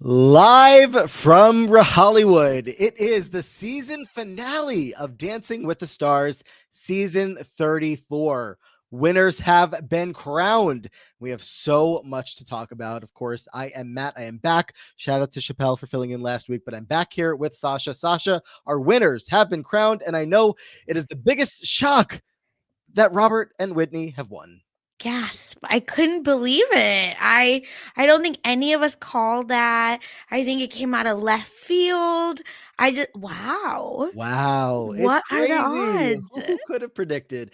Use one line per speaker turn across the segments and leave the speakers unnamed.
Live from Hollywood, it is the season finale of Dancing with the Stars, season 34. Winners have been crowned. We have so much to talk about. Of course, I am Matt. I am back. Shout out to Chappelle for filling in last week, but I'm back here with Sasha. Sasha, our winners have been crowned, and I know it is the biggest shock that Robert and Whitney have won.
Gasp. I couldn't believe it. I don't think any of us called that. I think it came out of left field. I just wow.
Wow, it's
What are the
crazy.
odds?
Who could have predicted?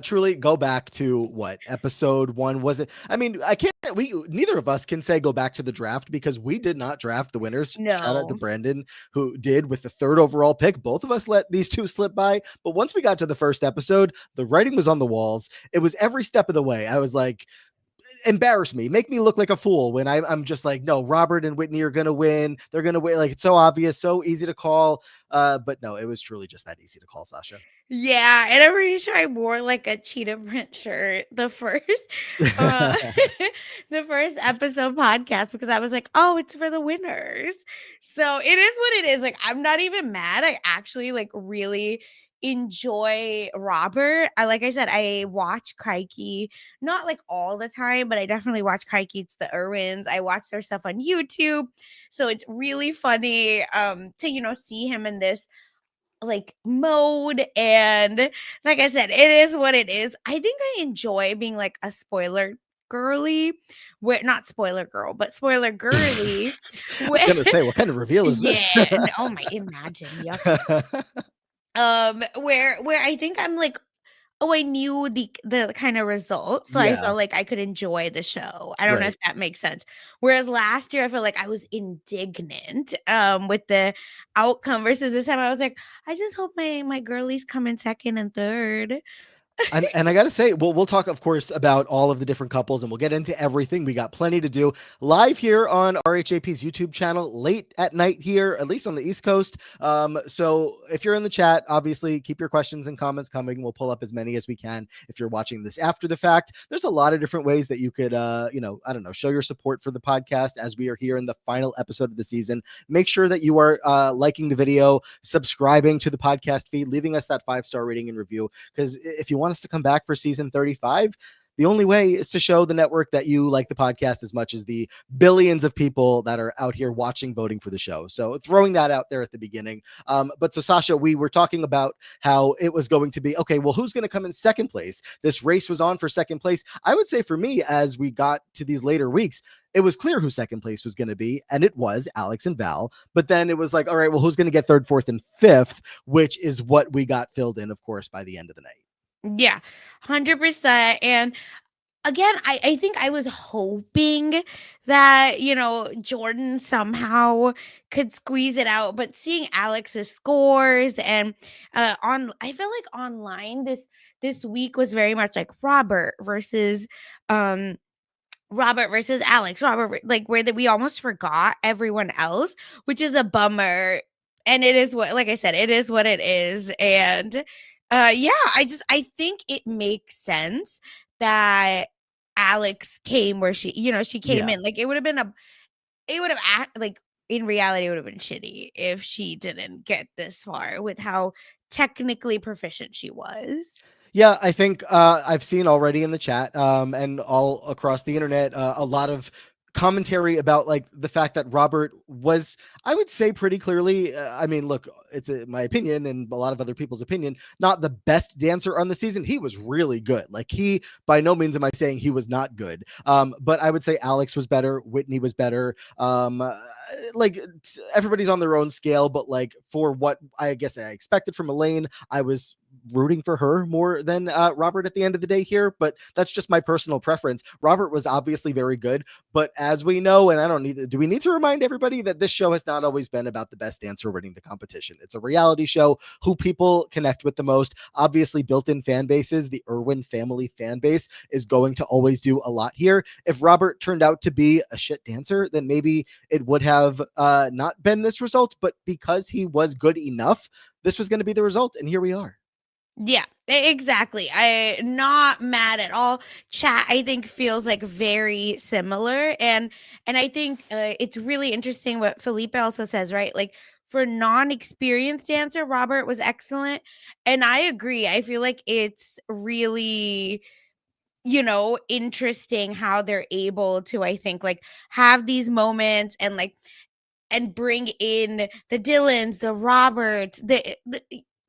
Truly, go back to what episode one was it? I mean, I can't. We neither of us can say go back to the draft because we did not draft the winners. Shout out to
No.
Brandon who did with the third overall pick. Both of us let these two slip by, but once we got to the first episode, the writing was on the walls. It was every step of the way. I was like, embarrass me, make me look like a fool when I'm just like, no, Robert and Whitney are gonna win. They're gonna win. Like it's so obvious, so easy to call. But no, it was truly just that easy to call, Sasha.
Yeah, and I'm pretty sure I wore like a cheetah print shirt uh the first episode podcast because I was like, oh, it's for the winners. So it is what it is. Like I'm not even mad. I actually like really enjoy Robert. Like I said, I watch Crikey, not like all the time, but I definitely watch Crikey. It's the Irwins. I watch their stuff on YouTube. So it's really funny to see him in this like mode, and like I said, it is what it is. I think I enjoy being like a spoiler girly, where not spoiler girl but spoiler girly.
I was gonna say, what kind of reveal is
Yeah,
this?
and oh my, imagine, yuck. Where I think I'm like, oh, I knew the kind of result, so I
Yeah,
felt like I could enjoy the show. I don't know
right.
if that makes sense. Whereas last year, I felt like I was indignant with the outcome versus this time I was like, I just hope my girlies come in second and third.
And I gotta say, we'll talk, of course, about all of the different couples, and we'll get into everything. We got plenty to do live here on RHAP's YouTube channel, late at night here, at least on the East Coast. So if you're in the chat, obviously keep your questions and comments coming. We'll pull up as many as we can. If you're watching this after the fact, there's a lot of different ways that you could, I don't know, show your support for the podcast as we are here in the final episode of the season. Make sure that you are liking the video, subscribing to the podcast feed, leaving us that 5-star rating and review, because if you want us to come back for season 35, the only way is to show the network that you like the podcast as much as the billions of people that are out here watching, voting for the show. So throwing that out there at the beginning. But so Sasha, we were talking about how it was going to be, okay, well, who's going to come in second place? This race was on for second place. I would say for me, as we got to these later weeks, it was clear who second place was going to be, and it was Alex and Val. But then it was like, all right, well, who's going to get third, fourth, and fifth, which is what we got filled in, of course, by the end of the night.
Yeah, 100%. And again, I think I was hoping that, Jordan somehow could squeeze it out, but seeing Alex's scores and I feel like online this week was very much like um Robert versus Alex. Like where that we almost forgot everyone else, which is a bummer. And it is what, like I said, it is what it is. And yeah, I think it makes sense that Alex came where she came
Yeah.
in. Like it would have like in reality it would have been shitty if she didn't get this far with how technically proficient she was.
Yeah, I think I've seen already in the chat and all across the internet a lot of commentary about like the fact that Robert was, I would say pretty clearly, I mean, look, it's my opinion and a lot of other people's opinion, not the best dancer on the season. He was really good. Like he, by no means am I saying he was not good. But I would say Alex was better. Whitney was better. Like everybody's on their own scale, but like for what I guess I expected from Elaine, I was rooting for her more than Robert at the end of the day here, but that's just my personal preference. Robert was obviously very good, but as we know, and I don't need to, do we need to remind everybody that this show has not always been about the best dancer winning the competition? It's a reality show, who people connect with the most. Obviously, built-in fan bases, the Irwin family fan base is going to always do a lot here. If Robert turned out to be a shit dancer, then maybe it would have not been this result, but because he was good enough, this was going to be the result, and here we are.
Yeah, exactly. I not mad at all. Chat, I think, feels like very similar, and I think it's really interesting what Felipe also says, right? Like for non-experienced dancer, Robert was excellent, and I agree. I feel like it's really, interesting how they're able to, I think, like have these moments and bring in the Dylans, the Roberts, the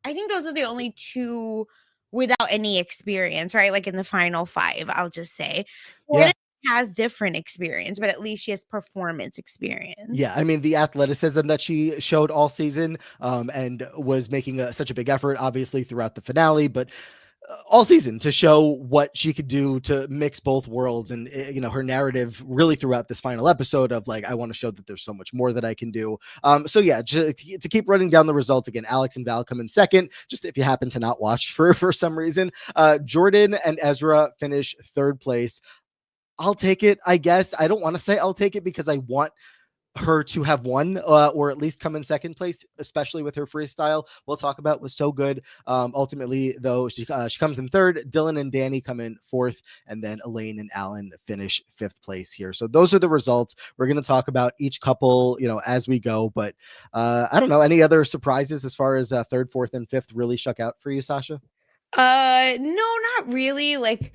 I think those are the only two without any experience, right? Like in the final five, I'll just say.
Yeah.
Jordan has different experience, but at least she has performance experience.
Yeah, I mean the athleticism that she showed all season, and was making such a big effort, obviously throughout the finale, but all season to show what she could do to mix both worlds, and her narrative really throughout this final episode of like, I want to show that there's so much more that I can do. So yeah, to keep running down the results again, Alex and Val come in second, just if you happen to not watch for some reason. Jordan and Ezra finish third place. I'll take it, I guess. I don't want to say I'll take it because I want her to have won, or at least come in second place, especially with her freestyle. We'll talk about was so good. Ultimately, though, she comes in third. Dylan and Danny come in fourth, and then Elaine and Alan finish fifth place here. So those are the results. We're going to talk about each couple, as we go. But I don't know, any other surprises as far as third, fourth, and fifth really shook out for you, Sasha?
No, not really. Like,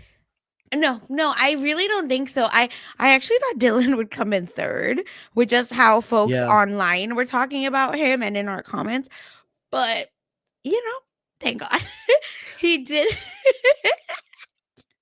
no, I really don't think so. I actually thought Dylan would come in third, with just how folks
Yeah.
online were talking about him and in our comments. But thank God he did.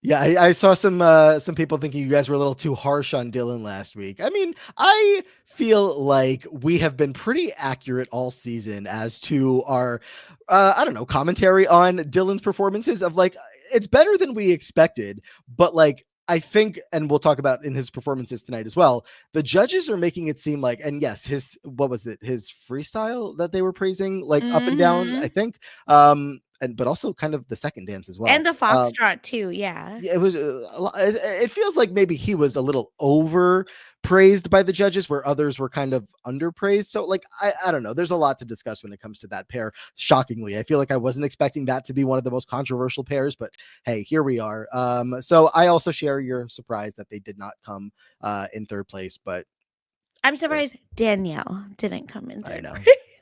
Yeah, I saw some people thinking you guys were a little too harsh on Dylan last week. I mean, I feel like we have been pretty accurate all season as to our I don't know, commentary on Dylan's performances of like, it's better than we expected, but like, I think, and we'll talk about in his performances tonight as well, the judges are making it seem like, and yes, his, what was it, his freestyle that they were praising, like up and down, I
Mhm.
think, and but also kind of the second dance as well.
And the foxtrot too, yeah.
Yeah, it was it feels like maybe he was a little over praised by the judges where others were kind of underpraised. So like, I don't know, there's a lot to discuss when it comes to that pair. Shockingly, I feel like I wasn't expecting that to be one of the most controversial pairs, but hey, here we are. So I also share your surprise that they did not come in third place, but
I'm surprised Danielle didn't come in
I
third.
know.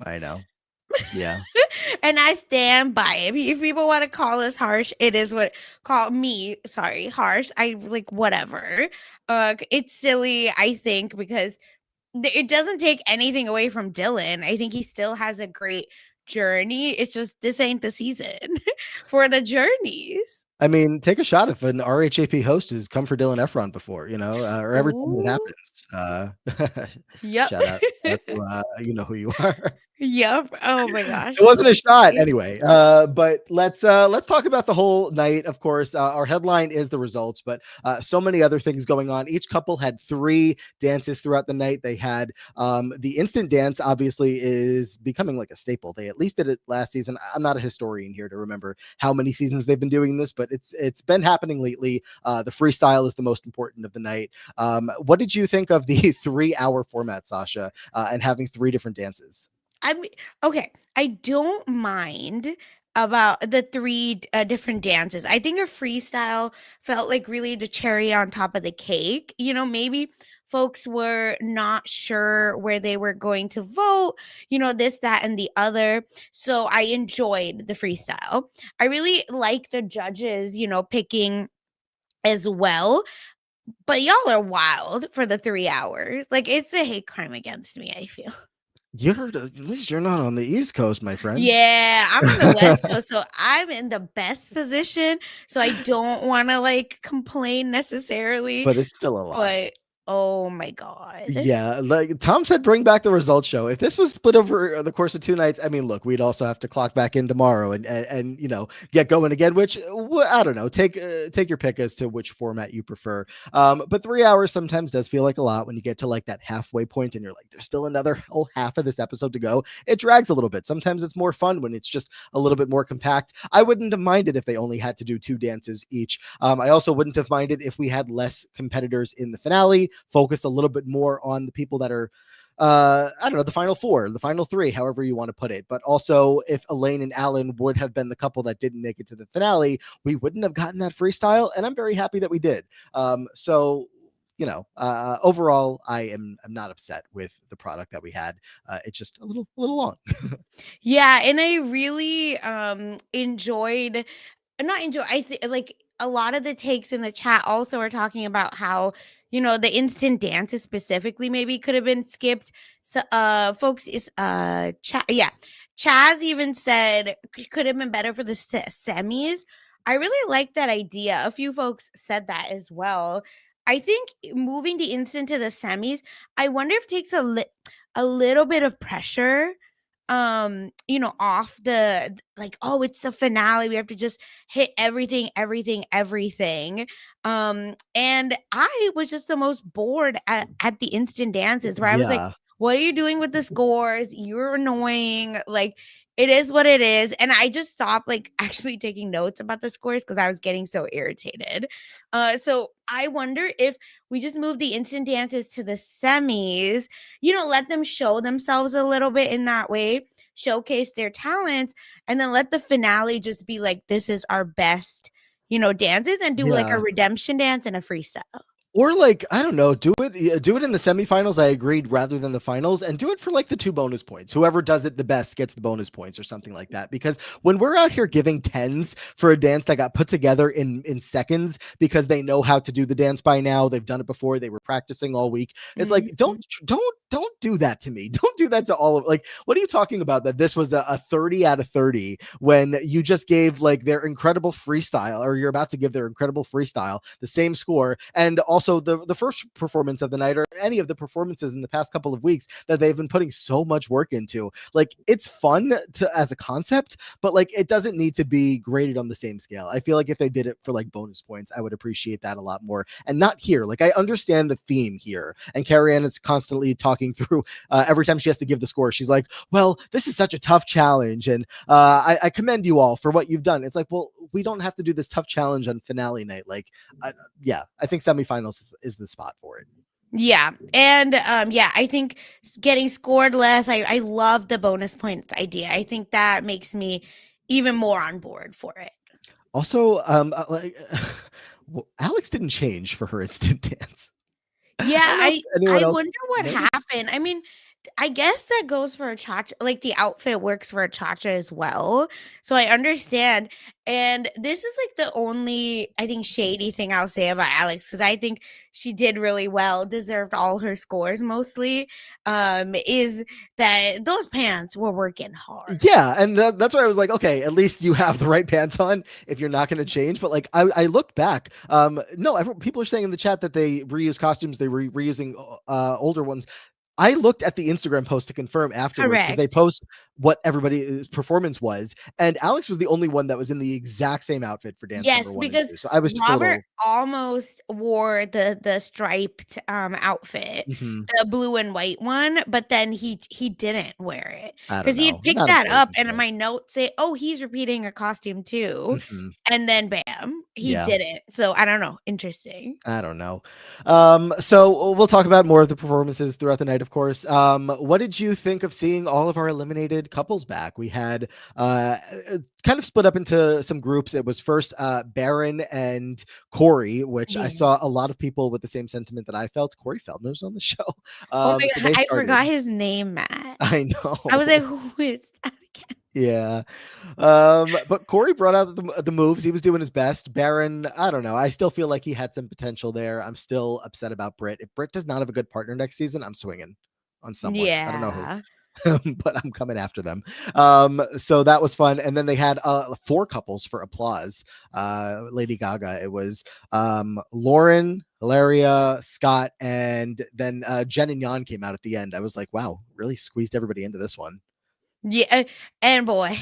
I know. Yeah.
And I stand by it. If people want to call us harsh, it is what call me, sorry, harsh. I like whatever. It's silly, I think, because it doesn't take anything away from Dylan. I think he still has a great journey. It's just this ain't the season for the journeys.
I mean, take a shot if an RHAP host has come for Dylan Efron before, or every time it
Ooh.
happens.
Yep.
Shout out to you know who you are.
Yep. Oh my
It
gosh.
wasn't a shot anyway. But let's talk about the whole night. Of course, our headline is the results, but so many other things going on. Each couple had three dances throughout the night. They had the instant dance. Obviously, is becoming like a staple. They at least did it last season. I'm not a historian here to remember how many seasons they've been doing this, but it's been happening lately. The freestyle is the most important of the night. What did you think of the 3 hour format, Sasha, and having three different dances?
I mean, okay, I don't mind about the three different dances. I think a freestyle felt like really the cherry on top of the cake. Maybe folks were not sure where they were going to vote, this, that, and the other. So I enjoyed the freestyle. I really like the judges, picking as well. But y'all are wild for the 3 hours. Like, it's a hate crime against me, I feel.
At least you're not on the East Coast, my friend.
Yeah, I'm on the West Coast, so I'm in the best position. So I don't want to like complain necessarily,
But it's still a lot.
but oh my God.
Yeah, like Tom said, bring back the results show. If this was split over the course of 2 nights, I mean, look, we'd also have to clock back in tomorrow and get going again. Which I don't know. Take your pick as to which format you prefer. But 3 hours sometimes does feel like a lot when you get to like that halfway point and you're like, there's still another whole half of this episode to go. It drags a little bit. Sometimes it's more fun when it's just a little bit more compact. I wouldn't have minded if they only had to do two dances each. I also wouldn't have minded if we had less competitors in the finale. Focus a little bit more on the people that are I don't know, the final four, the final three, however you want to put it. But also, if Elaine and Alan would have been the couple that didn't make it to the finale, we wouldn't have gotten that freestyle. And I'm very happy that we did. So, overall, I'm not upset with the product that we had. It's just a little long.
Yeah, and I really enjoyed not enjoy I think like a lot of the takes in the chat also are talking about how the instant dances specifically maybe could have been skipped. So folks is yeah, Chaz even said could have been better for the semis. I really like that idea. A few folks said that as well. I think moving the instant to the semis, I wonder if it takes a little bit of pressure off the like, oh, it's the finale. We have to just hit everything, everything, everything. And I was just the most bored at the instant dances where I was like,
Yeah.
what are you doing with the scores? You're annoying. Like, it is what it is. And I just stopped like actually taking notes about the scores because I was getting so irritated. So I wonder if we just move the instant dances to the semis, let them show themselves a little bit in that way, showcase their talents, and then let the finale just be like, this is our best, dances, and do like a
Yeah.
redemption dance and a freestyle.
Or like, I don't know, do it in the semifinals. I agreed, rather than the finals, and do it for like the 2 bonus points. Whoever does it the best gets the bonus points or something like that. Because when we're out here giving tens for a dance that got put together in seconds because they know how to do the dance by now, they've done it before, they were practicing all week. It's like,
Mhm.
don't do that to me. Don't do that to all of, like, what are you talking about? That this was a 30 out of 30 when you just gave like their incredible freestyle, or you're about to give their incredible freestyle the same score. And also the first performance of the night, or any of the performances in the past couple of weeks that they've been putting so much work into. Like, it's fun to as a concept, but like it doesn't need to be graded on the same scale. I feel like if they did it for like bonus points, I would appreciate that a lot more. And not here. Like, I understand the theme here, and Carrie Ann is constantly talking through every time she has to give the score. She's like, well, this is such a tough challenge, and I commend you all for what you've done. It's like, well, we don't have to do this tough challenge on finale night. Like, yeah, I think semifinals is the spot for it.
Yeah. And yeah, I think getting scored less, I love the bonus points idea. I think that makes me even more on board for it.
Also, like, well, Alex didn't change for her instant dance.
Yeah,
I don't know if anyone
I
else
wonder what
noticed.
happened. I mean, I guess that goes for a cha-cha, like the outfit works for a cha-cha as well. So I understand. And this is like the only, I think, shady thing I'll say about Alex, because I think she did really well, deserved all her scores mostly. Is that those pants were working hard.
Yeah, and that's why I was like, okay, at least you have the right pants on if you're not going to change. But like, I looked back. No, people are saying in the chat that they reuse costumes, they were reusing older ones. I looked at the Instagram post to confirm afterwards, because they
Correct.
post what everybody's performance was, and Alex was the only one that was in the exact same outfit for dance number
Yes,
one and
because
two. So I was just a
Robert
little.
almost wore the striped outfit,
Mhm.
the blue and white one, but then he didn't wear it
I don't
because he had
know.
picked
Not
that up,
important
and
though.
my notes say, "Oh, he's repeating a costume too,"
Mhm.
and then bam, he
Yeah.
didn't. So I don't know. Interesting.
I don't know. So we'll talk about more of the performances throughout the night, of course. What did you think of seeing all of our eliminated couples back? We had kind of split up into some groups. It was first Baron and Corey, which I
Yeah.
saw a lot of people with the same sentiment that I felt. Corey Feldner was on the show.
Oh my
So
god,
they
I
started.
forgot his name, Matt.
I
I was like,
know.
who is that again?
Yeah. But Corey brought out the moves. He was doing his best. Baron, I don't know. I still feel like he had some potential there. I'm still upset about Britt. If Britt does not have a good partner next season, I'm swinging on someone. I don't know who.
Yeah.
But I'm coming after them. So that was fun. And then they had 4 couples for applause. Lady Gaga. It was Lauren, Hilaria, Scott, and then Jen and Jan came out at the end. I was like, wow, really squeezed everybody into this one.
Yeah, and boy,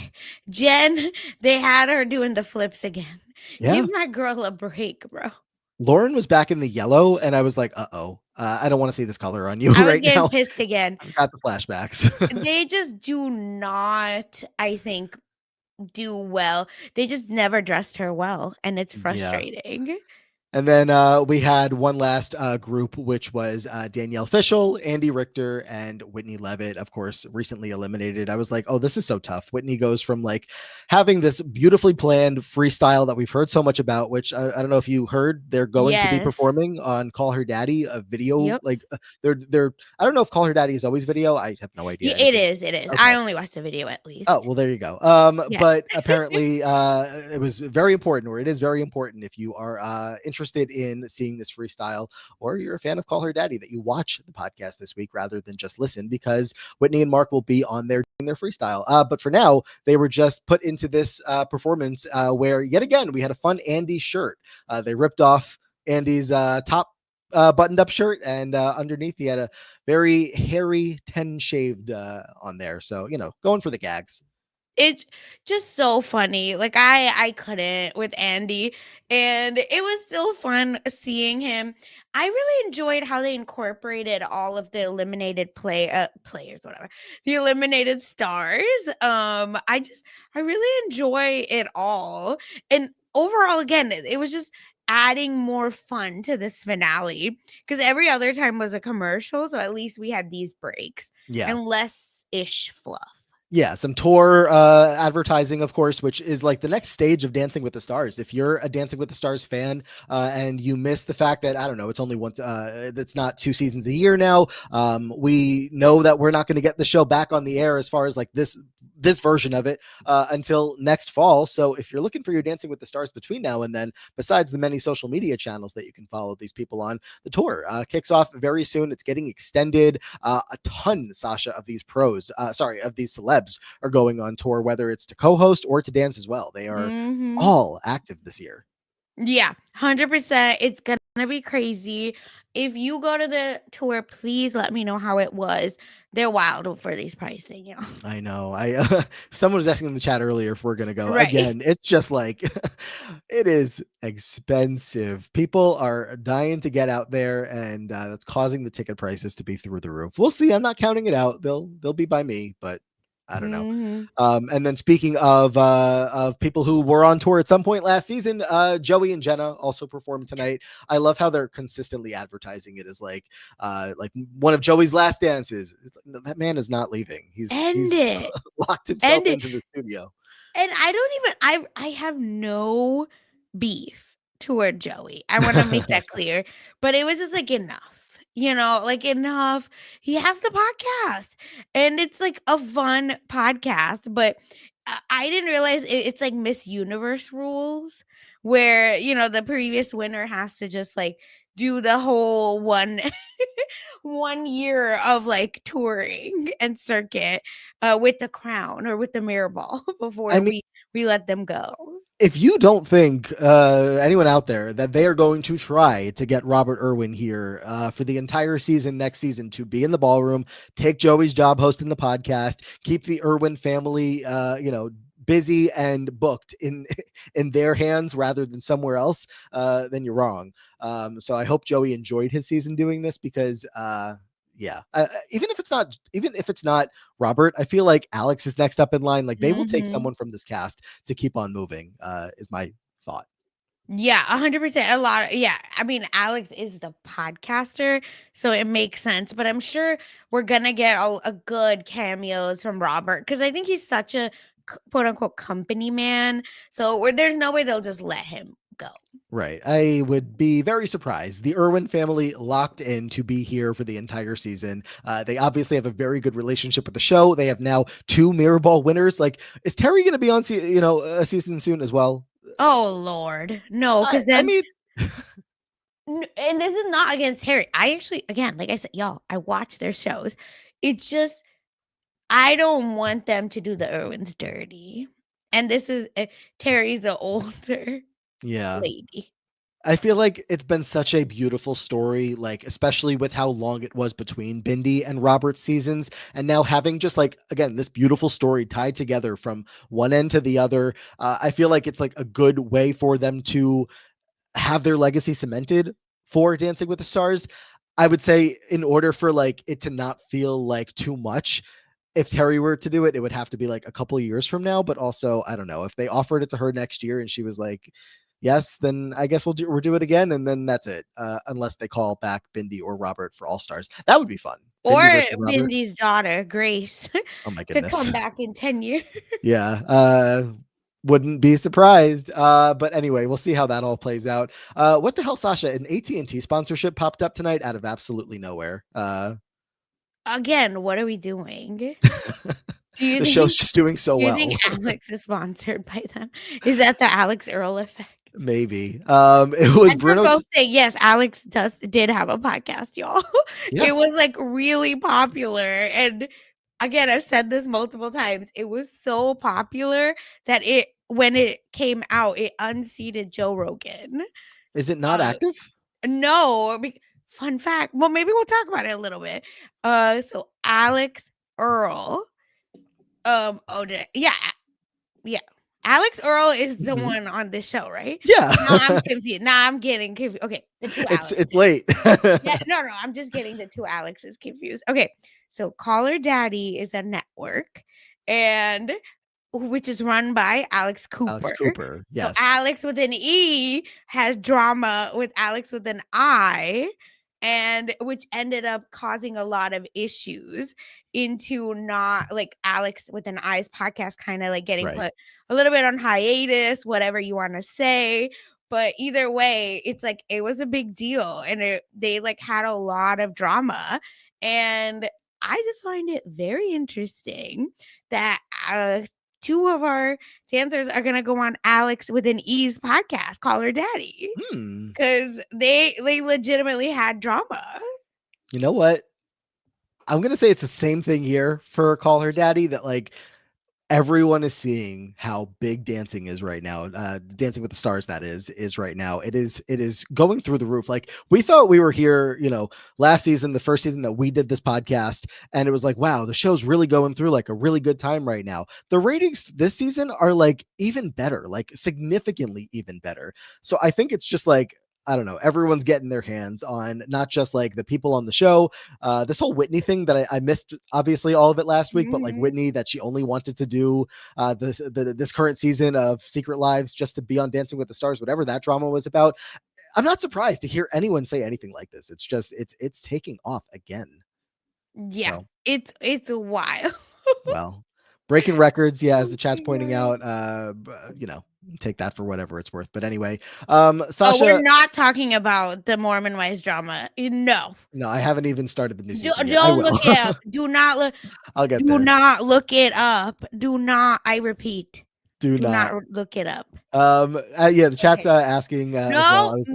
Jen, they had her doing the flips again. Give
Yeah.
my girl a break, bro.
Lauren was back in the yellow, and I was like, "Uh-oh, I don't want to see this color on you
I was
right
getting
now."
pissed again.
I've got the flashbacks.
They just do not, I think, do well. They just never dressed her well, and it's
Yeah.
frustrating.
And then we had one last group, which was Danielle Fishel, Andy Richter, and Whitney Levitt, of course, recently eliminated. I was like, oh, this is so tough. Whitney goes from like having this beautifully planned freestyle that we've heard so much about, which I don't know if you heard, they're going to be
Yes.
performing on Call Her Daddy, a video.
Yep.
Like they're I don't know if Call Her Daddy is always video. I have no idea.
It
Anything's
is. It is. I
okay.
only watched the video at
Oh,
least.
well, there you go.
Yes.
But apparently, it was very important, or it is very important if you are interested in seeing this freestyle, or you're a fan of Call Her Daddy, that you watch the podcast this week rather than just listen, because Whitney and Mark will be on there doing their freestyle. But for now, they were just put into this performance where, yet again, we had a fun Andy shirt. They ripped off Andy's top buttoned up shirt, and underneath he had a very hairy 10 shaved on there. So, going for the gags.
It's just so funny. Like I couldn't with Andy, and it was still fun seeing him. I really enjoyed how they incorporated all of the eliminated players, whatever. The eliminated stars. I really enjoy it all. And overall, again, it was just adding more fun to this finale, because every other time was a commercial, so at least we had these breaks
Yeah.
and less ish fluff.
Yeah, some tour advertising, of course, which is like the next stage of Dancing with the Stars. If you're a Dancing with the Stars fan and you miss the fact that, I don't know, it's only once, it's not 2 seasons a year now. We know that we're not going to get the show back on the air as far as like this version of it until next fall. So if you're looking for your Dancing with the Stars between now and then, besides the many social media channels that you can follow these people on, the tour kicks off very soon. It's getting extended. A ton, Sasha, of these of these celebs are going on tour, whether it's to co-host or to dance as well. They are all active this year.
Yeah, 100%. It's gonna be crazy. If you go to the tour, please let me know how it was. They're wild for these pricing,
I know. Someone was asking in the chat earlier if we're gonna go
Right.
again. It's just like it is expensive. People are dying to get out there, and that's causing the ticket prices to be through the roof. We'll see. I'm not counting it out. They'll be by me, but I don't know. And then speaking of people who were on tour at some point last season, Joey and Jenna also performed tonight. I love how they're consistently advertising it as like one of Joey's last dances. It's like, that man is not leaving. He's
it.
locked himself
End it.
into the studio.
And I have no beef toward Joey. I want to make that clear. But it was just like enough. Like enough. He has the podcast, and it's like a fun podcast, but I didn't realize it's like Miss Universe rules, where, the previous winner has to just like do the whole one year of like touring and circuit with the crown or with the mirror ball before we let them go.
If you don't think anyone out there that they are going to try to get Robert Irwin here for the entire season next season to be in the ballroom, take Joey's job hosting the podcast, keep the Irwin family, busy and booked in their hands rather than somewhere else, then you're wrong. So I hope Joey enjoyed his season doing this, because yeah, even if it's not Robert, I feel like Alex is next up in line. Like they will take someone from this cast to keep on moving, is my thought.
Yeah, 100%. I mean, Alex is the podcaster, so it makes sense. But I'm sure we're gonna get a good cameos from Robert, because I think he's such a quote unquote company man. So there's no way they'll just let him go.
Right. I would be very surprised. The Irwin family locked in to be here for the entire season. They obviously have a very good relationship with the show. They have now 2 Mirror Ball winners. Like, is Terry going to be on, a season soon as well?
Oh Lord, no! Because then,
I mean,
and this is not against Terry. I actually, again, like I said, y'all, I watch their shows. It's just I don't want them to do the Irwins dirty. And this is Terry's the older lady.
I feel like it's been such a beautiful story, like especially with how long it was between Bindi and Robert's seasons, and now having just like, again, this beautiful story tied together from one end to the other. I feel like it's like a good way for them to have their legacy cemented for Dancing with the Stars. I would say, in order for like it to not feel like too much, if Terry were to do it, it would have to be like a couple of years from now. But also, I don't know, if they offered it to her next year and she was like, Yes, then I guess we'll do it again, and then that's it. Unless they call back Bindi or Robert for All Stars, that would be fun.
Or
Bindi versus Robert.
Bindi's daughter, Grace,
Oh my
to come
goodness.
back in 10 years.
Yeah. Wouldn't be surprised. But anyway, we'll see how that all plays out. What the hell, Sasha? An AT&T sponsorship popped up tonight out of absolutely nowhere.
Again, what are we doing? Do you
The
think
show's just doing so
do you
well.
think Alex is sponsored by them? Is that the Alex Earl effect?
Maybe. It was
And for
Bruno.
folks saying, yes, Alex did have a podcast, y'all.
Yeah.
It was like really popular. And again, I've said this multiple times. It was so popular that when it came out, it unseated Joe Rogan.
Is it not active?
No, fun fact. Well, maybe we'll talk about it a little bit. So Alex Earl. Yeah. Alex Earl is the one on this show, right?
Yeah.
No, I'm confused. Nah, I'm getting confused. Okay, the two Alexes.
It's late.
Yeah, no, I'm just getting the two Alexes confused. Okay, so Caller Daddy is a network, and which is run by Alex Cooper.
Alex Cooper, yes.
So Alex with an E has drama with Alex with an I, and which ended up causing a lot of issues into not like Alex with an I's podcast kind of like getting put a little bit on hiatus, whatever you want to say. But either way, it's like it was a big deal, and they like had a lot of drama, and I just find it very interesting that two of our dancers are gonna go on Alex with an E's podcast, Call Her Daddy, because they legitimately had drama.
You know what? I'm gonna say it's the same thing here for Call Her Daddy, that like everyone is seeing how big dancing is right now. Dancing with the Stars, that is right now. It is going through the roof. Like we thought we were here, last season, the first season that we did this podcast, and it was like, wow, the show's really going through like a really good time right now. The ratings this season are like even better, like significantly even better. So I think it's just like, I don't know, everyone's getting their hands on not just like the people on the show. This whole Whitney thing that I missed, obviously all of it last week, but like Whitney, that she only wanted to do this current season of Secret Lives just to be on Dancing with the Stars, whatever that drama was about. I'm not surprised to hear anyone say anything like this. It's just, it's taking off again.
Yeah, so. It's wild.
Well, breaking records, yeah, as the chat's pointing out, take that for whatever it's worth. But anyway, Sasha,
we're not talking about the Mormon Wives drama. No,
I haven't even started the new season.
Don't look it up. Do not look.
I'll get
there.
Do
not look it up. Do not. I repeat.
Do not
look it up.
Yeah, the chat's asking.
Nope.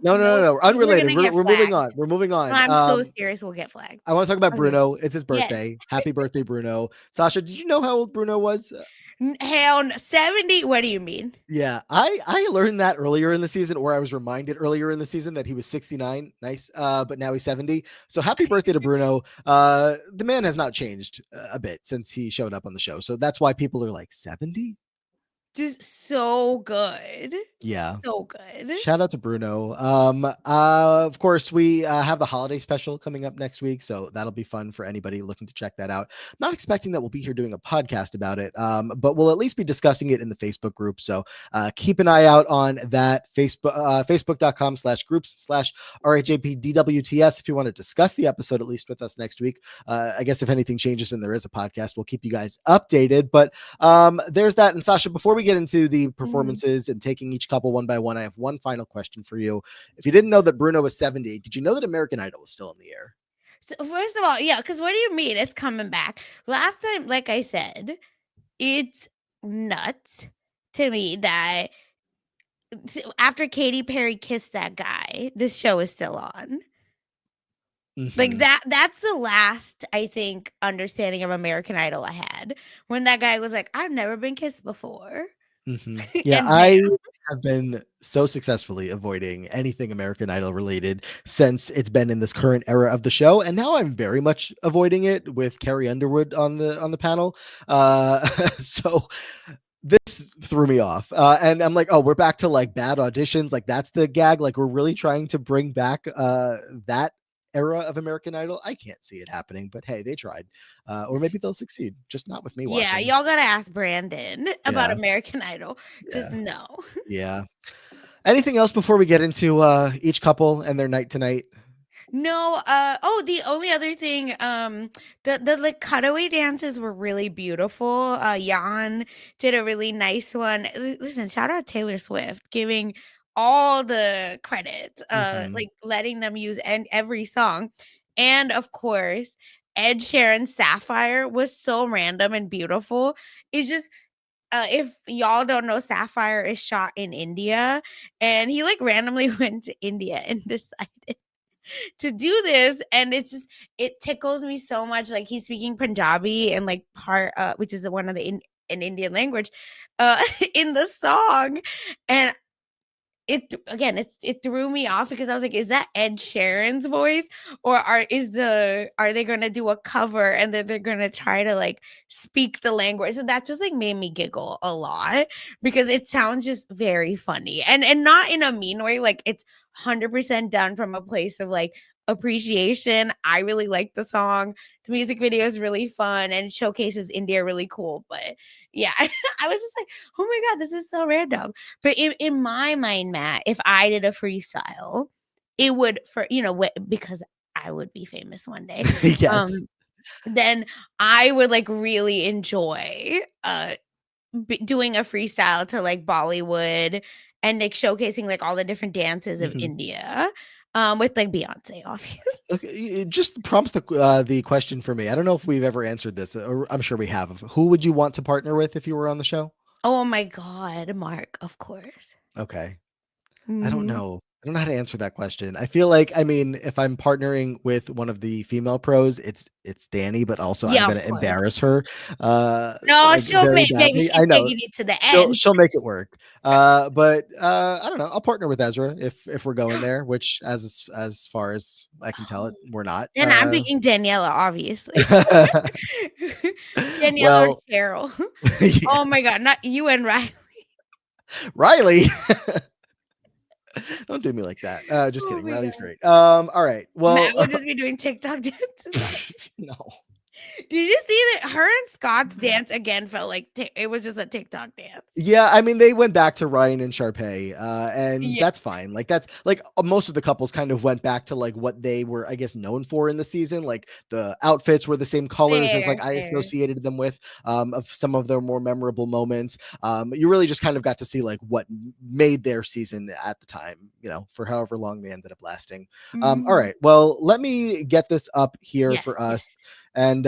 Unrelated. We're moving on. We're moving on.
No, I'm so serious. We'll get flagged.
I want to talk about Bruno. It's his birthday. Yes. Happy birthday, Bruno. Sasha, did you know how old Bruno was?
Hell, 70. What do you mean?
Yeah, I learned that earlier in the season, or I was reminded earlier in the season that he was 69. Nice. But now he's 70. So happy birthday to Bruno. The man has not changed a bit since he showed up on the show. So that's why people are like 70.
Just so good.
Yeah.
So good.
Shout out to Bruno. Of course, we have the holiday special coming up next week, so that'll be fun for anybody looking to check that out. Not expecting that we'll be here doing a podcast about it, but we'll at least be discussing it in the Facebook group. So keep an eye out on that facebook.com/groups/RHAP DWTS if you want to discuss the episode at least with us next week. I guess if anything changes and there is a podcast, we'll keep you guys updated. But there's that. And Sasha, before we get into the performances and taking each couple one by one, I have one final question for you. If you didn't know that Bruno was 70, did you know that American Idol was still in the air?
So first of all, yeah, because what do you mean it's coming back? Last time, like I said, it's nuts to me that after Katy Perry kissed that guy, this show is still on. Like that's the last, I think, understanding of American Idol I had, when that guy was like, I've never been kissed before.
Yeah, I have been so successfully avoiding anything American Idol related since it's been in this current era of the show, and now I'm very much avoiding it with Carrie Underwood on the panel. So this threw me off, and I'm like, oh, we're back to like bad auditions. Like that's the gag. Like we're really trying to bring back that era of American Idol. I can't see it happening, but hey, they tried, or maybe they'll succeed, just not with me watching.
Y'all gotta ask Brandon about American Idol. Just no.
Yeah. Anything else before we get into each couple and their night tonight?
No, the only other thing, the like cutaway dances were really beautiful. Jan did a really nice one. Listen, shout out Taylor Swift giving all the credits,
Hmm.
like letting them use and every song. And of course, Ed Sheeran's Sapphire was so random and beautiful. It's just if y'all don't know, Sapphire is shot in India, and he like randomly went to India and decided to do this, and it's just it tickles me so much. Like he's speaking Punjabi and like part which is the one of the an Indian language in the song, and it threw me off because I was like, is that Ed Sheeran's voice, or are they gonna do a cover and then they're gonna try to like speak the language? So that just like made me giggle a lot because it sounds just very funny, and not in a mean way. Like it's 100% done from a place of like appreciation. I really like the song. The music video is really fun and it showcases India really cool. But yeah, I was just like, oh my god, this is so random. But in my mind, Matt, if I did a freestyle, it would for because I would be famous one day.
Yes.
Um, then I would like really enjoy doing a freestyle to like Bollywood and like showcasing like all the different dances of
Hmm.
India. With like Beyonce, obviously.
Okay, it just prompts the question for me. I don't know if we've ever answered this, or I'm sure we have. Who would you want to partner with if you were on the show?
Oh my god, Mark, of course.
Okay. I don't
Mhm.
know. I don't know how to answer that question. I feel like, I mean, if I'm partnering with one of the female pros, it's Danny, but also I'm
Yeah,
gonna
of course.
embarrass her,
No,
like
she'll
very
maybe
badly.
she's
I know
taking you to the
she'll
end.
she'll make it work. But I don't know. I'll partner with Ezra if we're going there, which as far as I can tell
Oh,
it, we're not.
and I'm picking Daniela, obviously. Daniela or
Well,
Cheryl.
yeah,
Oh my god, not you and Riley.
Riley. Don't do me like that. Just
Oh
kidding.
my
Riley's
god.
great. All right.
Matt
Well,
would just be doing TikTok dances.
no.
Did you see that her and Scott's dance again felt like it was just a TikTok dance?
Yeah, I mean, they went back to Ryan and Sharpay, and
Yeah,
that's fine. Like that's like most of the couples kind of went back to like what they were, I guess, known for in the season. Like the outfits were the same colors as
fair,
like I
fair.
associated them with, of some of their more memorable moments. You really just kind of got to see like what made their season at the time, for however long they ended up lasting. All
Mhm.
right, well, let me get this up here
Yes,
for
yes.
us and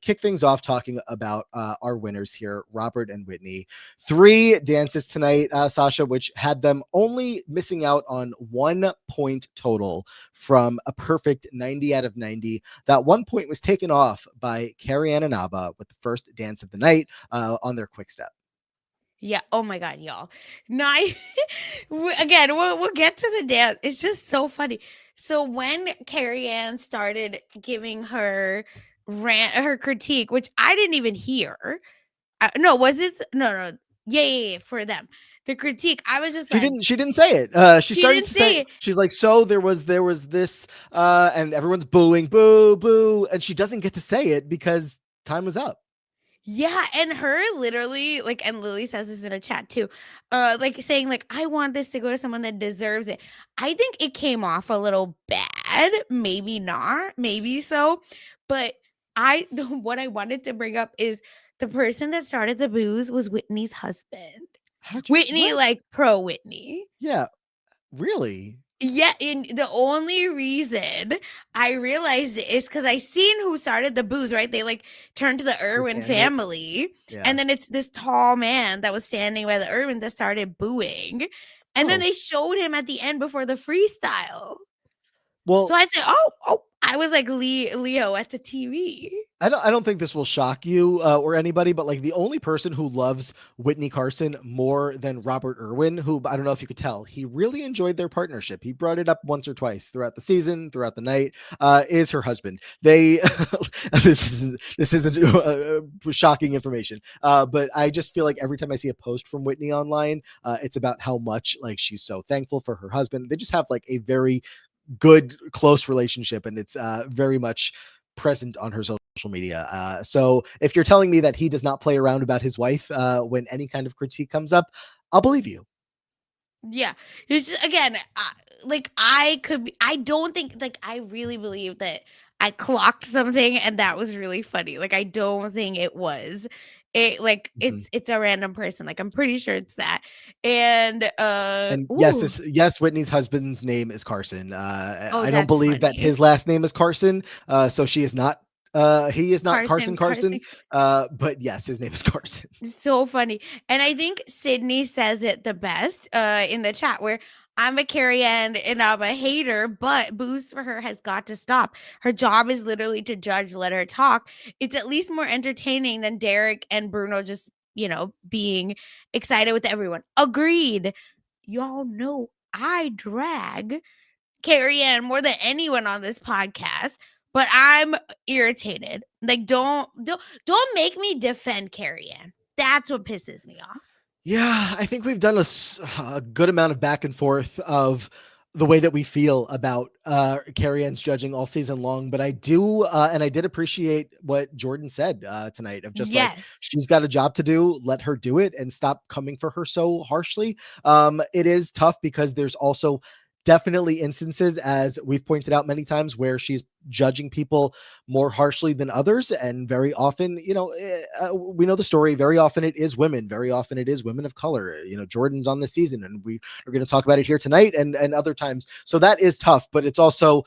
kick things off talking about our winners here, Robert and Whitney. Three dances tonight, Sasha, which had them only missing out on 1 point total from a perfect 90 out of 90. That 1 point was taken off by Carrie Ann and Abba with the first dance of the night on their quick step.
Yeah. Oh my god, y'all. No, again, we'll get to the dance. It's just so funny. So when Carrie Ann started giving her her critique, which I didn't even hear. No, was it? No, no. Yeah, yeah, yeah, for them. The critique. I was just
She
like,
didn't. She didn't say it. She
she
started
didn't
to say.
say it.
She's like, so there was this, and everyone's booing, boo, boo, and she doesn't get to say it because time was up.
Yeah, and her literally like, and Lily says this in a chat too, like saying like, I want this to go to someone that deserves it. I think it came off a little bad, maybe not, maybe so, but what I wanted to bring up is the person that started the booze was Whitney's husband.
How'd you?
Whitney,
What?
like pro Whitney.
Yeah, really?
Yeah, and the only reason I realized it is because I seen who started the booze, right? They like turned to the
They
Irwin
panned it.
family,
Yeah.
and then it's this tall man that was standing by the Irwins that started booing. And then
Oh,
they showed him at the end before the freestyle. So
well,
I said, "Oh, oh," I was like Leo at the TV.
I don't think this will shock you or anybody, but like the only person who loves Whitney Carson more than Robert Irwin, who I don't know if you could tell, he really enjoyed their partnership. He brought it up once or twice throughout the season, throughout the night. Is her husband? They this isn't shocking information, but I just feel like every time I see a post from Whitney online, it's about how much like she's so thankful for her husband. They just have like a very good close relationship, and it's very much present on her social media. So if you're telling me that he does not play around about his wife when any kind of critique comes up, I'll believe you.
Yeah. It's just, again, like I could be, I don't think, like, I really believe that I clocked something and that was really funny. Like, I don't think it was. It, like,
Mhm.
it's a random person. Like, I'm pretty sure it's that. And
And yes,
ooh,
yes, Whitney's husband's name is Carson.
oh,
I don't
that's
believe that
funny.
his last name is Carson. So she is not. He is not Carson.
Carson,
Carson.
Carson.
But yes, his name is Carson.
So funny. And I think Sydney says it the best in the chat, where I'm a Carrie Ann and I'm a hater, but booze for her has got to stop. Her job is literally to judge, let her talk. It's at least more entertaining than Derek and Bruno just, being excited with everyone. Agreed. Y'all know I drag Carrie Ann more than anyone on this podcast, but I'm irritated. Like, don't make me defend Carrie Ann. That's what pisses me off.
Yeah, I think we've done a good amount of back and forth of the way that we feel about Carrie Ann's judging all season long. But I do, and I did appreciate what Jordan said tonight of just like,
Yes.
she's got a job to do, let her do it and stop coming for her so harshly. It is tough because there's also definitely instances, as we've pointed out many times, where she's judging people more harshly than others. And very often, we know the story. Very often it is women. Very often it is women of color. Jordan's on this season, and we are going to talk about it here tonight and other times. So that is tough, but it's also,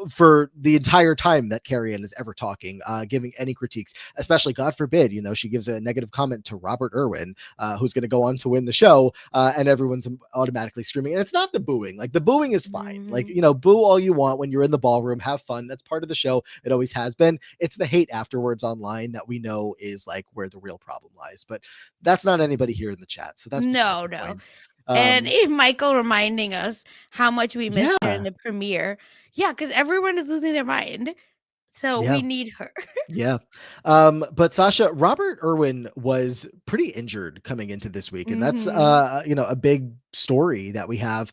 for the entire time that Carrie Ann is ever talking, giving any critiques, especially, God forbid, she gives a negative comment to Robert Irwin, who's going to go on to win the show, and everyone's automatically screaming. And it's not the booing. Like, the booing is fine. Like,
Mhm.
boo all you want when you're in the ballroom, have fun. That's part of the show. It always has been. It's the hate afterwards online that we know is like where the real problem lies. But that's not anybody here in the chat. So that's besides
No,
the
no.
point.
And
Um,
Michael reminding us how much we missed her in
yeah.
the premiere. Yeah, because everyone is losing their mind. So
Yeah.
we need her.
Yeah. But Sasha, Robert Irwin was pretty injured coming into this week, and that's
Hmm.
a big story that we have.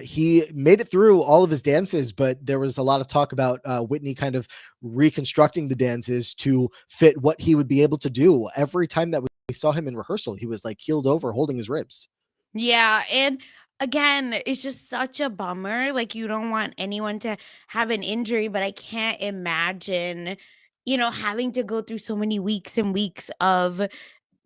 He made it through all of his dances, but there was a lot of talk about Whitney kind of reconstructing the dances to fit what he would be able to do. Every time that we saw him in rehearsal, he was like keeled over, holding his ribs.
Yeah, and again, it's just such a bummer. Like, you don't want anyone to have an injury, but I can't imagine, having to go through so many weeks and weeks of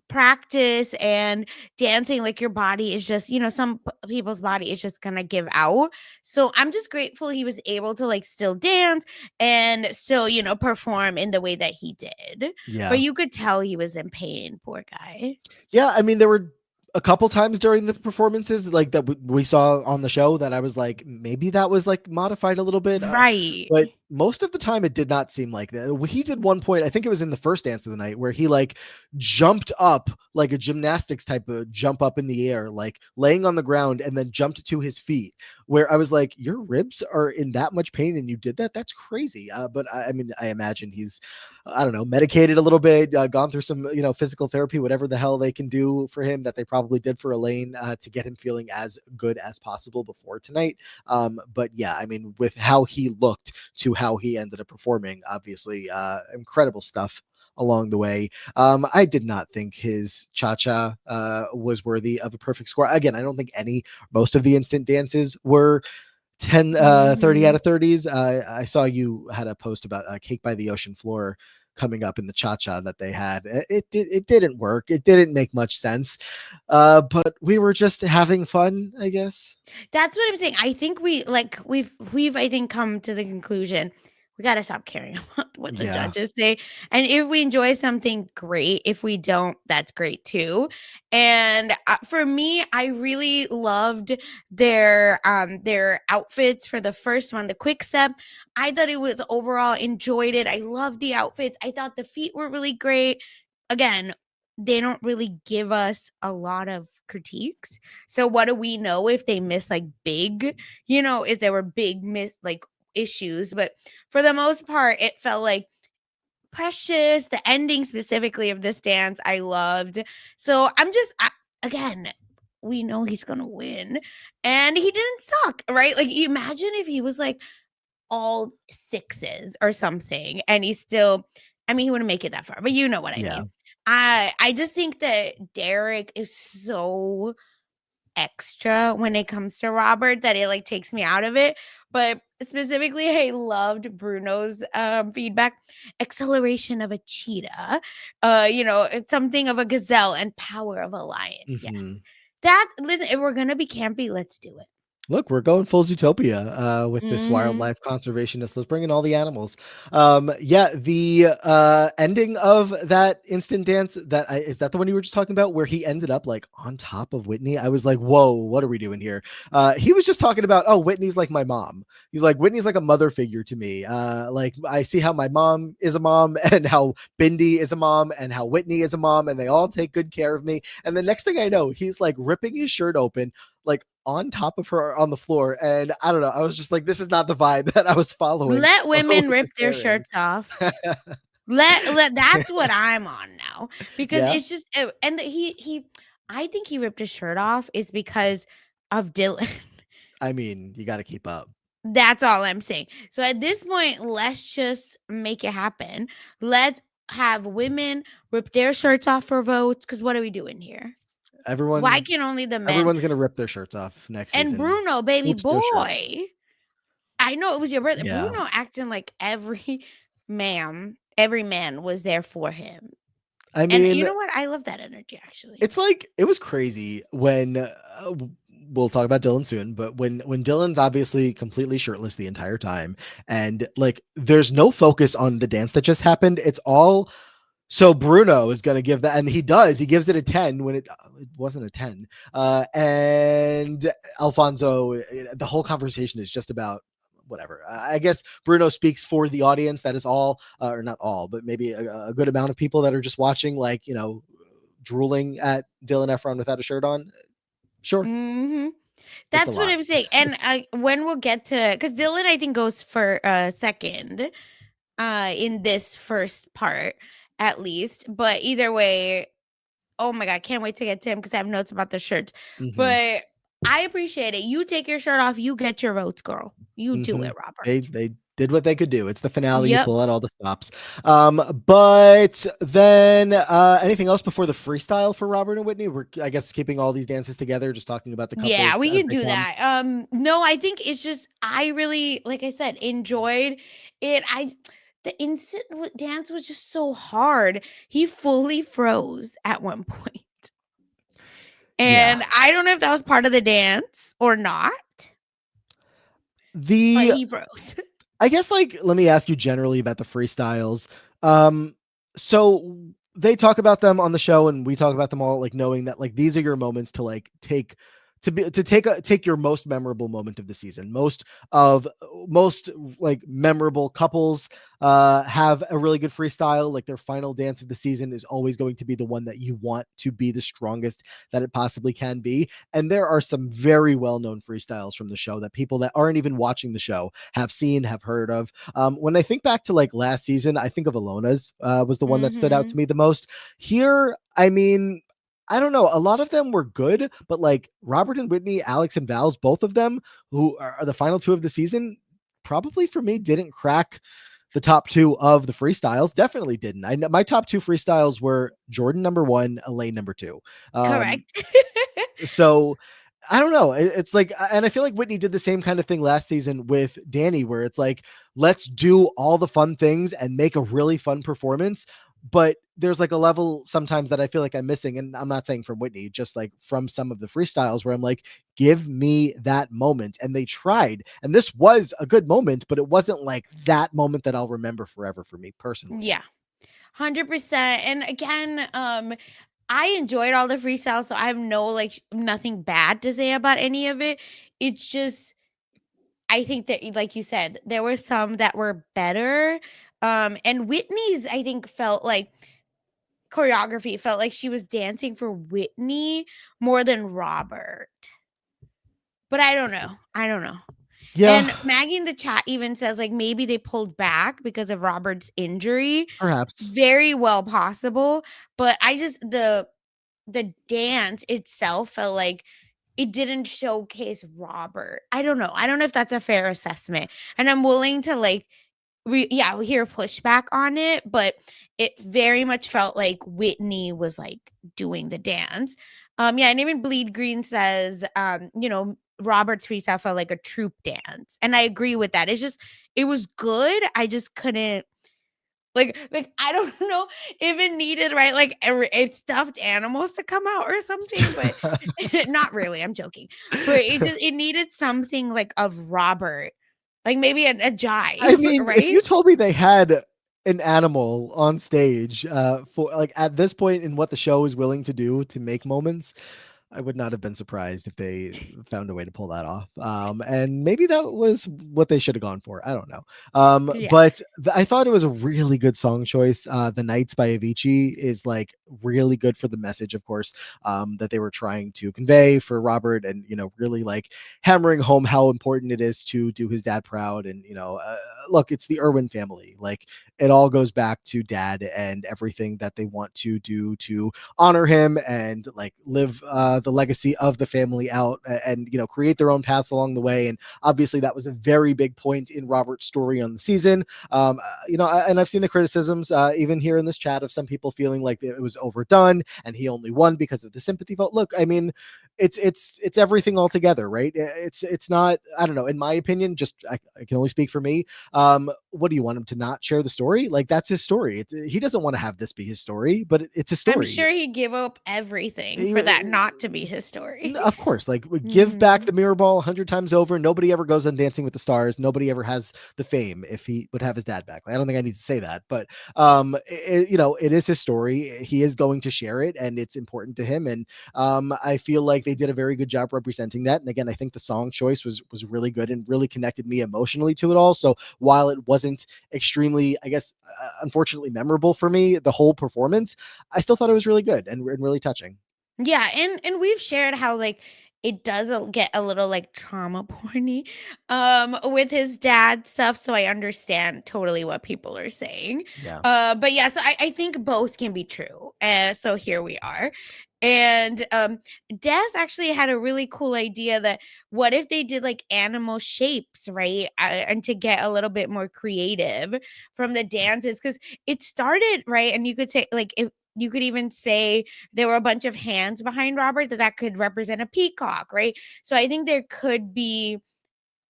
practice and dancing. Like, your body is just, some people's body is just gonna give out. So I'm just grateful he was able to, like, still dance and still, perform in the way that he did. But
Yeah.
you could tell he was in pain, poor guy.
Yeah, I mean, there were a couple times during the performances like that we saw on the show that I was like, maybe that was like modified a little bit.
Right.
But most of the time it did not seem like that. He did one point, I think it was in the first dance of the night, where he like jumped up like a gymnastics type of jump up in the air, like laying on the ground, and then jumped to his feet, where I was like, your ribs are in that much pain and you did that? That's crazy. But I mean, I imagine he's, I don't know, medicated a little bit, gone through some, physical therapy, whatever the hell they can do for him that they probably did for Elaine, to get him feeling as good as possible before tonight. But yeah, I mean, with how he looked to how he ended up performing, obviously, incredible stuff along the way. I did not think his cha-cha was worthy of a perfect score. Again, I don't think most of the instant dances were 10 30 out
Mhm.
of 30s. I saw you had a post about Cake by the Ocean Floor coming up in the cha-cha that they had. It didn't work. It didn't make much sense. But we were just having fun, I guess.
That's what I'm saying. I think we've I think come to the conclusion we got to stop caring about what the
Yeah.
judges say. And if we enjoy something, great. If we don't, that's great too. And for me, I really loved their outfits for the first one, the quick step. I thought it was overall enjoyed it. I loved the outfits. I thought the feet were really great. Again, they don't really give us a lot of critiques. So what do we know if they miss like big, if there were big miss like issues? But for the most part, it felt like precious. The ending specifically of this dance, I loved. So again, we know he's gonna win, and he didn't suck, right? Like, you imagine if he was like all sixes or something, and he still, I mean, he wouldn't make it that far, but you know what I
Yeah.
mean. I just think that Derek is so extra when it comes to Robert that it like takes me out of it. But specifically, I loved Bruno's feedback. Acceleration of a cheetah, it's something of a gazelle and power of a lion.
Mhm.
Yes. Listen, if we're gonna be campy, let's do it.
Look, we're going full Zootopia with this
Mhm.
wildlife conservationist. Let's bring in all the animals. Yeah, the ending of that instant dance, is that the one you were just talking about, where he ended up like on top of Whitney? I was like, whoa, what are we doing here? He was just talking about, oh, Whitney's like my mom. He's like, Whitney's like a mother figure to me. Like I see how my mom is a mom, and how Bindi is a mom, and how Whitney is a mom, and they all take good care of me. And the next thing I know, he's like ripping his shirt open, like on top of her on the floor. And I don't know, I was just like, this is not the vibe that I was following
Let women
with
rip
this
their
pairing.
shirts off. Let that's what I'm on now because
Yeah,
it's just and he I think he ripped his shirt off is because of Dylan.
I mean, you got to keep up.
That's all I'm saying. So at this point, let's just make it happen. Let's have women rip their shirts off for votes. Because what are we doing here? Why
everyone
can only the men?
everyone's gonna rip their shirts off next
And
season.
Bruno, baby
Oops, no shirts.
boy. I know it was your birthday.
Yeah,
Bruno acting like every man was there for him.
I
And you
mean,
know what? I love that energy actually.
it's like it was crazy when we'll talk about Dylan soon, but when Dylan's obviously completely shirtless the entire time, and like there's no focus on the dance that just happened. It's all, so Bruno is going to give that, and he does. He gives it a 10 when it wasn't a 10. And Alfonso, the whole conversation is just about whatever. I guess Bruno speaks for the audience. That is all, or not all, but maybe a good amount of people that are just watching, like, drooling at Dylan Efron without a shirt on. Sure,
Mhm.
it's a
That's what
lot.
I'm saying. And when we'll get to because Dylan, I think, goes for second in this first part, at least. But either way, oh my god, can't wait to get to him because I have notes about the shirts.
Hmm.
But I appreciate it. You take your shirt off, you get your votes, girl. You do
Hmm.
it, Robert.
They did what they could do. It's the finale. You
Yep.
pull out all the stops. But then anything else before the freestyle for Robert and Whitney? We're, I guess, keeping all these dances together, just talking about the
Yeah,
couples
we
as
can
they
do
come.
that. No, I think it's just I really, like I said, enjoyed it. The instant dance was just so hard. He fully froze at one point.
Yeah.
And I don't know if that was part of the dance or not, but
The
he froze.
I guess, like, let me ask you generally about the freestyles. Um, so they talk about them on the show, and we talk about them all, like knowing that like these are your moments to like take your most memorable moment of the season. Most like memorable couples have a really good freestyle. Like their final dance of the season is always going to be the one that you want to be the strongest that it possibly can be. And there are some very well-known freestyles from the show that people that aren't even watching the show have seen, have heard of. When I think back to like last season, I think of Alona's was the one that stood out to
Mhm.
me the most. Here, I mean, I don't know. A lot of them were good, but like Robert and Whitney, Alex and Val's, both of them, who are the final two of the season, probably for me didn't crack the top two of the freestyles. Definitely didn't. I know my top two freestyles were Jordan number one, Elaine number two. Um,
Correct.
so I don't know. It's like, and I feel like Whitney did the same kind of thing last season with Danny, where it's like, let's do all the fun things and make a really fun performance. But there's like a level sometimes that I feel like I'm missing. And I'm not saying from Whitney, just like from some of the freestyles where I'm like, give me that moment. And they tried. And this was a good moment, but it wasn't like that moment that I'll remember forever for me personally.
Yeah. 100%. And again, I enjoyed all the freestyles, so I have no like nothing bad to say about any of it. It's just I think that like you said, there were some that were better. And Whitney's I think felt like choreography felt like she was dancing for Whitney more than Robert. But I don't know. I don't know.
Yeah,
And Maggie in the chat even says like maybe they pulled back because of Robert's injury.
perhaps.
Very well possible, but I just the dance itself felt like it didn't showcase Robert. I don't know. I don't know if that's a fair assessment. And I'm willing to like we hear pushback on it, but it very much felt like Whitney was like doing the dance. Yeah, and even Bleed Green says, Robert's freestyle felt like a troop dance. And I agree with that. It's just it was good. I just couldn't like I don't know if it needed right like it's stuffed animals to come out or something, but not really. I'm joking, but it needed something like of Robert, like maybe a
I
jive,
mean, if
right?
you told me they had an animal on stage for like at this point in what the show is willing to do to make moments, I would not have been surprised if they found a way to pull that off. And maybe that was what they should have gone for. I don't know.
Yeah.
But I thought it was a really good song choice. The Nights by Avicii is like really good for the message, of course, that they were trying to convey for Robert, and really like hammering home how important it is to do his dad proud. And look, it's the Irwin family. Like it all goes back to dad and everything that they want to do to honor him and like live the legacy of the family out, and create their own paths along the way. And obviously that was a very big point in Robert's story on the season. And I've seen the criticisms even here in this chat of some people feeling like it was overdone and he only won because of the sympathy vote. Look, I mean, it's everything all together, right? It's not, I don't know, in my opinion, just I can only speak for me. What do you want him to not share the story? Like that's his story. He doesn't want to have this be his story, but it's his
I'm
story.
sure he'd give up everything for that
He-
not to be his story.
of course, like give back
Mhm.
the mirror ball 100 times over. Nobody ever goes on Dancing with the Stars. Nobody ever has the fame if he would have his dad back. Like, I don't think I need to say that, but it is his story. He is going to share it, and it's important to him. And I feel like they did a very good job representing that. And again, I think the song choice was really good and really connected me emotionally to it all. So while it wasn't extremely, I guess, unfortunately memorable for me, the whole performance, I still thought it was really good and really touching.
Yeah, and we've shared how like it does get a little like trauma porny with his dad stuff, so I understand totally what people are saying.
Yeah.
But yeah, so I think both can be true. So here we are. And Des actually had a really cool idea that what if they did like animal shapes, right? And to get a little bit more creative from the dances, because it started right, and you could say like if you could even say there were a bunch of hands behind Robert that could represent a peacock, right? So I think there could be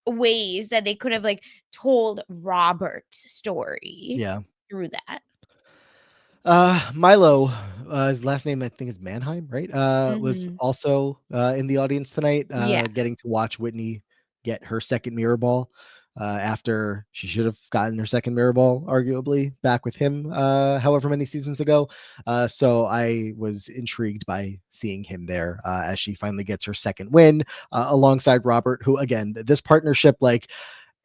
ways that they could have like told Robert's story
Yeah.
through that.
Milo, his last name I think is Mannheim, right? Was
Mhm.
also in the audience tonight,
Yeah.
getting to watch Whitney get her second mirror ball after she should have gotten her second mirror ball, arguably back with him, however many seasons ago. So I was intrigued by seeing him there as she finally gets her second win alongside Robert, who again, this partnership, like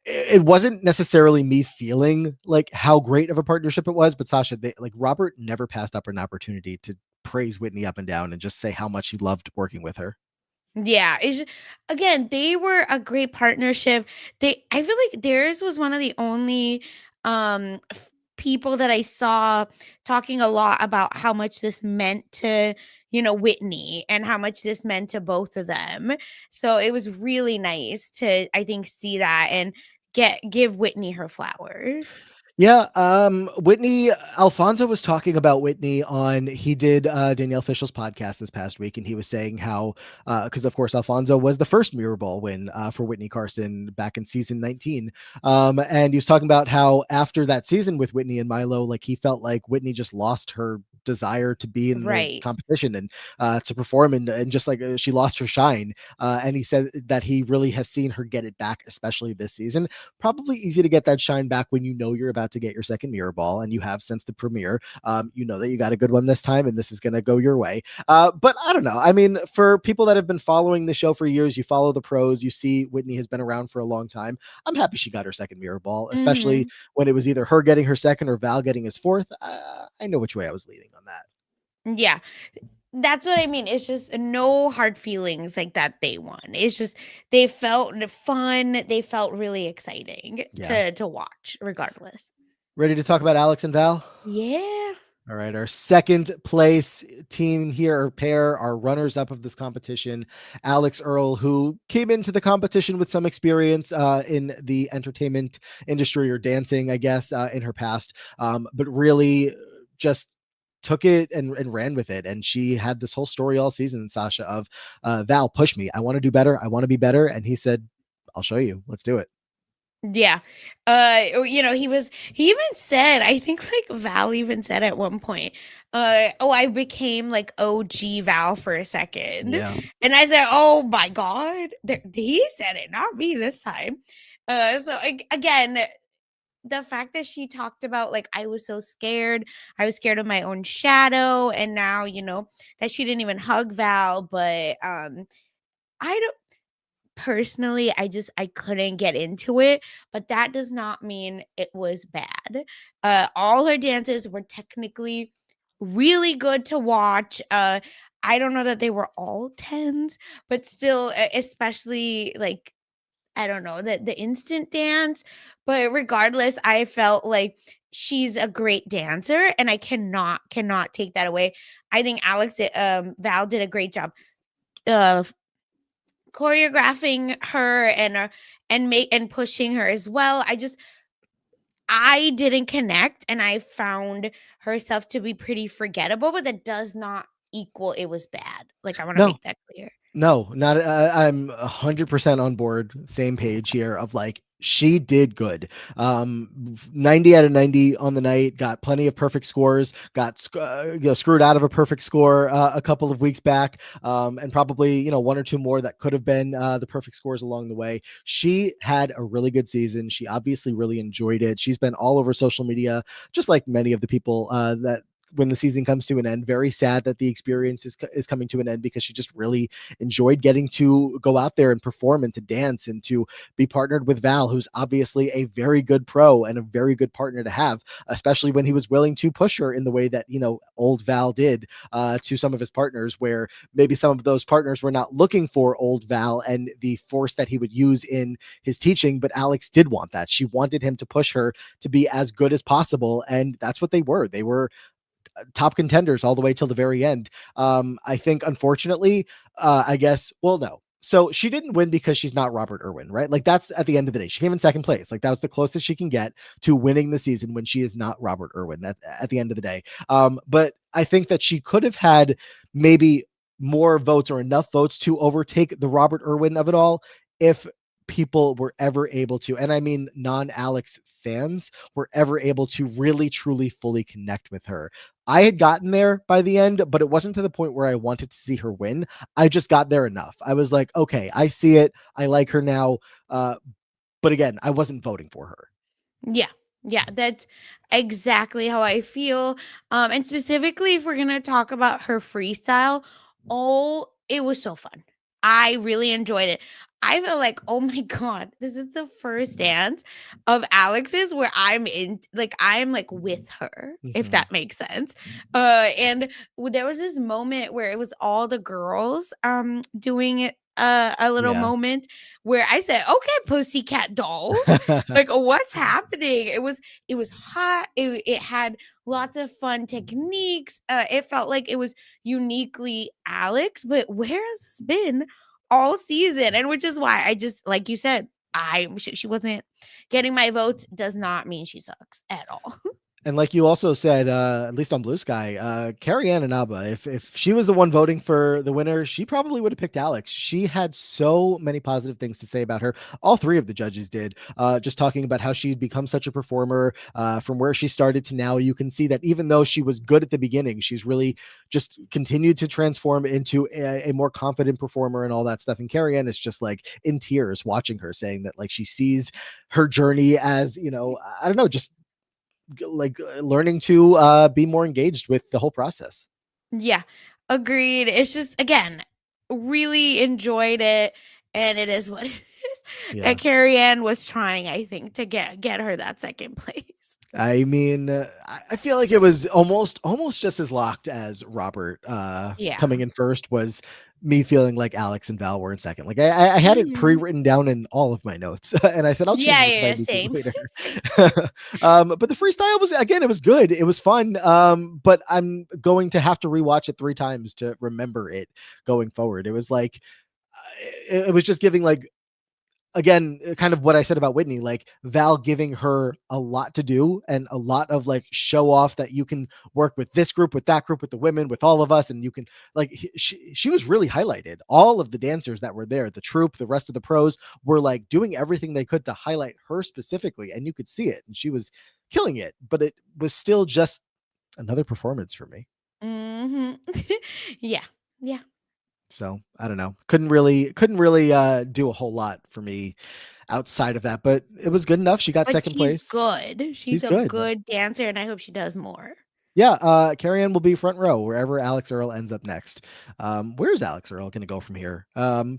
it wasn't necessarily me feeling like how great of a partnership it was, but Sasha, like Robert never passed up an opportunity to praise Whitney up and down and just say how much he loved working with her.
Yeah, again, they were a great partnership. I feel like theirs was one of the only people that I saw talking a lot about how much this meant to, Whitney and how much this meant to both of them. So it was really nice to I think see that and give Whitney her flowers.
Yeah, Whitney Alfonso was talking about Whitney on he did Danielle Fishel's podcast this past week, and he was saying how because of course Alfonso was the first mirror ball win for Whitney Carson back in season 19. And he was talking about how after that season with Whitney and Milo, like he felt like Whitney just lost her desire to be in the
Right.
competition and to perform, and just like she lost her shine. And he said that he really has seen her get it back, especially this season. Probably easy to get that shine back when you know you're about to get your second mirror ball, and you have since the premiere. You know that you got a good one this time, and this is going to go your way. But I don't know. I mean, for people that have been following the show for years, you follow the pros, you see Whitney has been around for a long time. I'm happy she got her second mirror ball, especially
Mhm.
when it was either her getting her second or Val getting his fourth. I know which way I was leaning on that.
Yeah. That's what I mean. It's just no hard feelings like that they won. It's just they felt fun. They felt really exciting
Yeah.
to watch regardless.
Ready to talk about Alex and Val?
Yeah.
All right, our second place team here, or pair, are runners up of this competition. Alex Earl, who came into the competition with some experience in the entertainment industry or dancing, I guess, in her past, but really just took it and ran with it. And she had this whole story all season, Sasha, of Val, push me. I want to do better. I want to be better. And he said, I'll show you. Let's do it.
Yeah. He even said, I think like Val even said at one point, oh, I became like OG Val for a second.
Yeah.
And I said, oh my God, he said it, not me this time. Again, the fact that she talked about like I was so scared, I was scared of my own shadow, and now that she didn't even hug Val, but I don't personally, I couldn't get into it, but that does not mean it was bad. All her dances were technically really good to watch. I don't know that they were all tens, but still, especially like I don't know, the instant dance, but regardless, I felt like she's a great dancer and I cannot take that away. I think Val did a great job of choreographing her and pushing her as well. I didn't connect and I found herself to be pretty forgettable, but that does not equal it was bad. Like I want to
No,
make that clear.
no, not. I'm 100% on board. Same page here of like she did good. 90 out of 90 on the night. Got plenty of perfect scores. Got screwed out of a perfect score a couple of weeks back, and probably one or two more that could have been the perfect scores along the way. She had a really good season. She obviously really enjoyed it. She's been all over social media, just like many of the people that when the season comes to an end, very sad that the experience is coming to an end, because she just really enjoyed getting to go out there and perform and to dance and to be partnered with Val, who's obviously a very good pro and a very good partner to have, especially when he was willing to push her in the way that old Val did to some of his partners, where maybe some of those partners were not looking for old Val and the force that he would use in his teaching, but Alex did want that. She wanted him to push her to be as good as possible, and that's what they were. They were top contenders all the way till the very end. I think, unfortunately, I guess, well, no. So she didn't win because she's not Robert Irwin, right? Like that's at the end of the day. She came in second place. Like that was the closest she can get to winning the season when she is not Robert Irwin at the end of the day. But I think that she could have had maybe more votes or enough votes to overtake the Robert Irwin of it all if people were ever able to, and I mean non-Alex fans, were ever able to really, truly, fully connect with her. I had gotten there by the end, but it wasn't to the point where I wanted to see her win. I just got there enough. I was like, okay, I see it. I like her now. But again, I wasn't voting for her.
Yeah. Yeah, that's exactly how I feel. And specifically if we're going to talk about her freestyle, oh, it was so fun. I really enjoyed it. I feel like, oh my God, this is the first dance of Alex's where I'm like with her, if that makes sense. And there was this moment where it was all the girls doing it, a little
Yeah.
moment where I said, okay, pussycat dolls, like what's happening? It was hot. It had lots of fun techniques. It felt like it was uniquely Alex, but where has this been all season? And which is why I just, like you said, she wasn't getting my votes does not mean she sucks at all.
And like you also said, at least on Blue Sky, Carrie Ann Inaba, if she was the one voting for the winner, she probably would have picked Alex. She had so many positive things to say about her. All three of the judges did, just talking about how she'd become such a performer from where she started to now. You can see that even though she was good at the beginning, she's really just continued to transform into a more confident performer and all that stuff. And Carrie Ann is just like in tears watching her, saying that like she sees her journey as, I don't know, just like learning to be more engaged with the whole process.
Yeah, agreed. It's just, again, really enjoyed it, and it is what it is.
Yeah.
And Carrie Ann was trying, I think, to get her that second place.
I mean, I feel like it was almost just as locked as Robert
Yeah.
coming in first was me feeling like Alex and Val were in second. Like I had it
Mhm.
pre-written down in all of my notes, and I said I'll change
Yeah,
this if
yeah,
I
yeah,
need to
same,
later.
same.
But the freestyle was, again, it was good. It was fun. But I'm going to have to rewatch it 3 times to remember it going forward. It was like it was just giving like again, kind of what I said about Whitney, like Val giving her a lot to do and a lot of like show off that you can work with this group, with that group, with the women, with all of us. And you can like, she was really highlighted. All of the dancers that were there, the troupe, the rest of the pros were like doing everything they could to highlight her specifically. And you could see it. And she was killing it, but it was still just another performance for me.
Mm-hmm. Yeah. Yeah.
So I don't know. Couldn't really do a whole lot for me outside of that, but it was good enough. She got
But
second
she's
place.
good. She's
She's
a
good.
good dancer, and I hope she does more.
Yeah, Carrie Ann will be front row wherever Alex Earl ends up next. Where's Alex Earl going to go from here?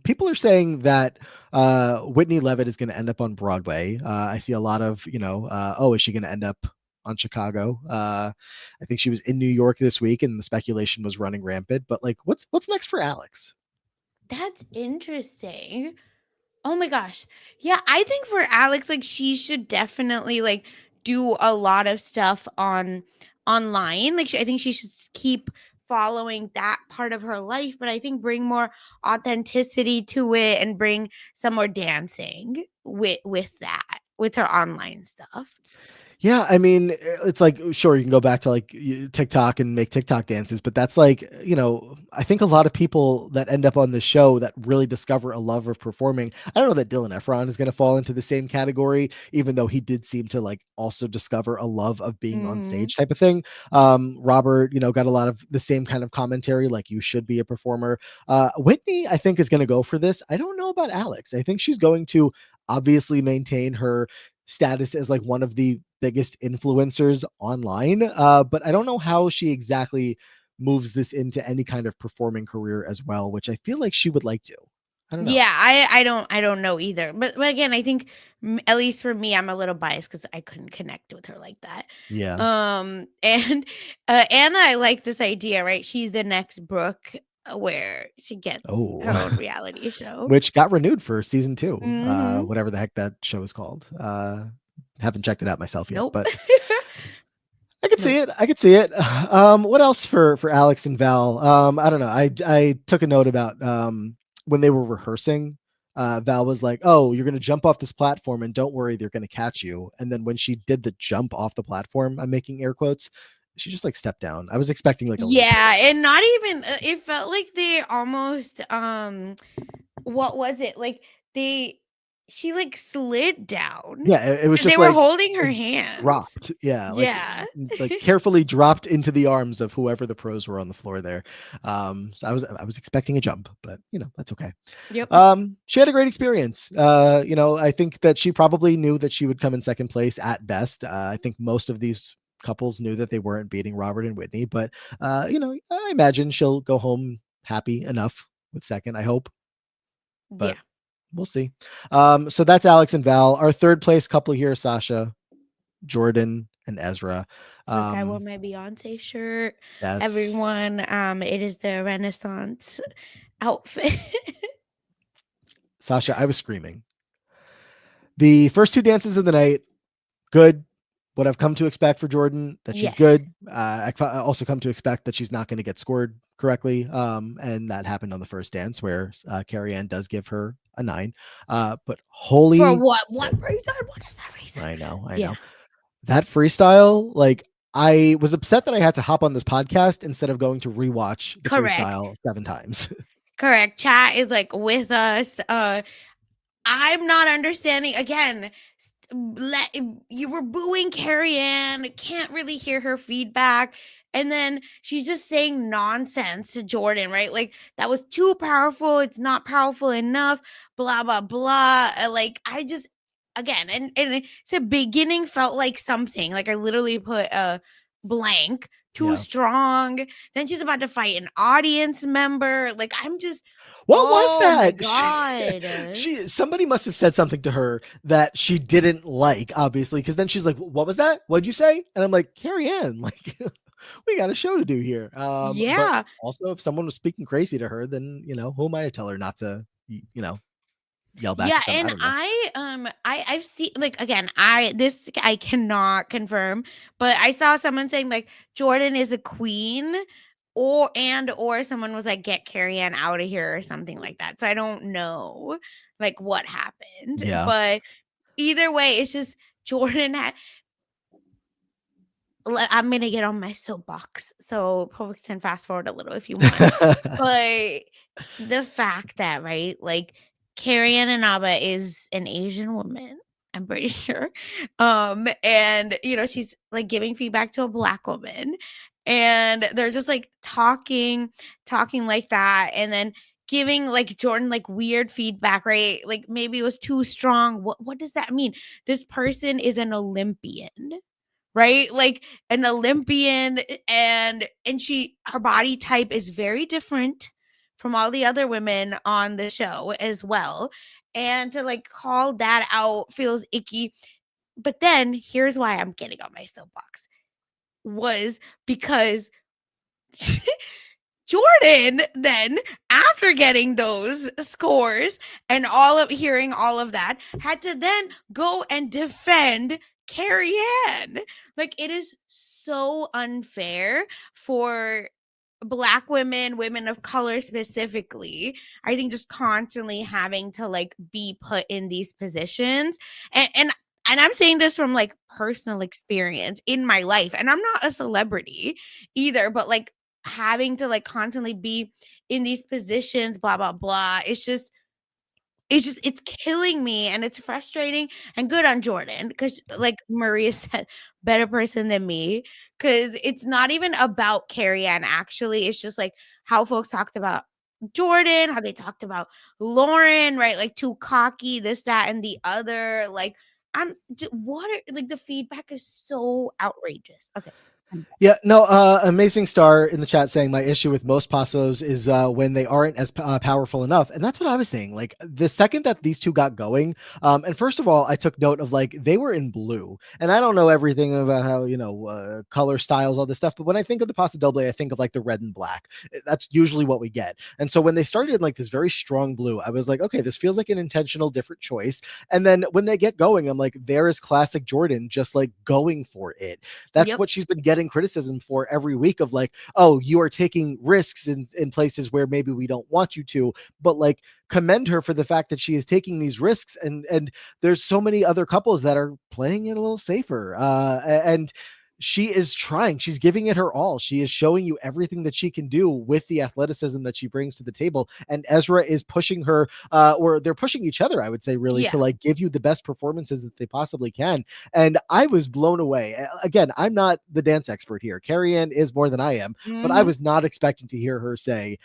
People are saying that Whitney Levitt is going to end up on Broadway. I see a lot of, oh, is she going to end up on Chicago? I think she was in New York this week, and the speculation was running rampant. But like, what's next for Alex?
That's interesting. Oh my gosh. Yeah, I think for Alex, like she should definitely like do a lot of stuff online. Like I think she should keep following that part of her life, but I think bring more authenticity to it and bring some more dancing with that, with her online stuff.
Yeah, I mean, it's like sure you can go back to like TikTok and make TikTok dances, but that's like, I think a lot of people that end up on the show that really discover a love of performing. I don't know that Dylan Efron is going to fall into the same category, even though he did seem to like also discover a love of being on
Mhm.
stage type of thing. Robert, got a lot of the same kind of commentary, like you should be a performer. Whitney, I think, is going to go for this. I don't know about Alex. I think she's going to obviously maintain her status as like one of the biggest influencers online. But I don't know how she exactly moves this into any kind of performing career as well, which I feel like she would like to. I don't know.
Yeah, I don't know either. But again, I think at least for me, I'm a little biased because I couldn't connect with her like that.
Yeah.
And Anna, I like this idea, right? She's the next Brooke, where she gets
Oh,
her own reality show.
which got renewed for season 2,
Mm-hmm.
whatever the heck that show is called. Haven't checked it out myself yet,
Nope.
but I could see
Nope.
it. I could see it. What else for Alex and Val? I don't know. I took a note about when they were rehearsing. Val was like, "Oh, you're gonna jump off this platform, and don't worry, they're gonna catch you." And then when she did the jump off the platform, I'm making air quotes. She just like stepped down. I was expecting like a leap.
Yeah, and not even it felt like they almost what was it? Like they she like slid down
Yeah, it was
because they
just
were
like
holding her
like
hands.
dropped. Yeah,
Yeah.
like carefully dropped into the arms of whoever the pros were on the floor there. So I was expecting a jump, but that's okay.
Yep.
She had a great experience. I think that she probably knew that she would come in second place at best. I think most of these couples knew that they weren't beating Robert and Whitney, but I imagine she'll go home happy enough with second. I hope, but
Yeah.
we'll see. So that's Alex and Val. Our third place couple here, Sasha, Jordan, and Ezra.
Look, I wore
Um,
my Beyonce shirt.
yes,
Everyone, it is the Renaissance outfit.
Sasha, I was screaming. The first two dances of the night, good. What I've come to expect for Jordan, that she's
Yes.
good. I also come to expect that she's not going to get scored correctly. And that happened on the first dance where Carrie Ann does give her a 9. But
For
holy,
what? What reason? What is that reason?
I
Yeah.
know. That freestyle, like, I was upset that I had to hop on this podcast instead of going to rewatch the
Correct.
freestyle 7 times.
Correct. Chat is like with us. I'm not understanding. Again, you were booing Carrie Ann. Can't really hear her feedback. And then she's just saying nonsense to Jordan, right? Like, that was too powerful. It's not powerful enough. Blah, blah, blah. Like, I just, again, and it's a beginning felt like something. Like, I literally put a blank, too
Yeah.
strong. Then she's about to fight an audience member. Like, I'm just,
What was
oh my
that?
God.
Somebody must have said something to her that she didn't like, obviously, because then she's like, "What was that? What'd you say?" And I'm like, "Carrie Ann, like, we got a show to do here." But
Yeah.
also, if someone was speaking crazy to her, then who am I to tell her not to, yell back
Yeah,
at them? I
and
don't know.
I've seen, like, again, I cannot confirm, but I saw someone saying like Jordan is a queen, or someone was like, get Carrie Ann out of here or something like that. So I don't know. like what happened.
Yeah.
But either way, it's just Jordan had I'm gonna get on my soapbox, so folks can fast forward a little if you want. But the fact that, right, like Carrie Ann Inaba is an Asian woman, I'm pretty sure. And she's like giving feedback to a black woman, and they're just like talking like that, and then giving like Jordan like weird feedback, right? Like maybe it was too strong. What does that mean? This person is an Olympian, right? Like an Olympian, and her body type is very different from all the other women on the show as well. And to like call that out feels icky. But then here's why I'm getting on my soapbox was because Jordan then, after getting those scores and hearing all of that, had to then go and defend Carrie Ann. Like, it is so unfair for black women of color specifically, I think, just constantly having to like be put in these positions. And I'm saying this from like personal experience in my life. And I'm not a celebrity either, but like having to like constantly be in these positions, blah, blah, blah. It's killing me, and it's frustrating. And good on Jordan, because like Maria said, better person than me, because it's not even about Carrie Ann, actually. It's just like how folks talked about Jordan, how they talked about Lauren, right? Like too cocky, this, that, and the other. Like, like the feedback is so outrageous. Okay.
Yeah, no, Amazing Star in the chat saying my issue with most pasos is when they aren't as powerful enough. And that's what I was saying. Like the second that these two got going, and first of all, I took note of like they were in blue. And I don't know everything about how, color styles, all this stuff. But when I think of the Paso Doble, I think of like the red and black. That's usually what we get. And so when they started in like this very strong blue, I was like, okay, this feels like an intentional different choice. And then when they get going, I'm like, there is classic Jordan just like going for it. That's
Yep.
what she's been getting criticism for every week of like, oh, you are taking risks in places where maybe we don't want you to, but like commend her for the fact that she is taking these risks. And there's so many other couples that are playing it a little safer. And she is trying, she's giving it her all. She is showing you everything that she can do with the athleticism that she brings to the table. And Ezra is pushing her, or they're pushing each other, I would say, really,
Yeah.
to like give you the best performances that they possibly can. And I was blown away. Again, I'm not the dance expert here. Carrie Ann is more than I am, but I
Mhm.
was not expecting to hear her say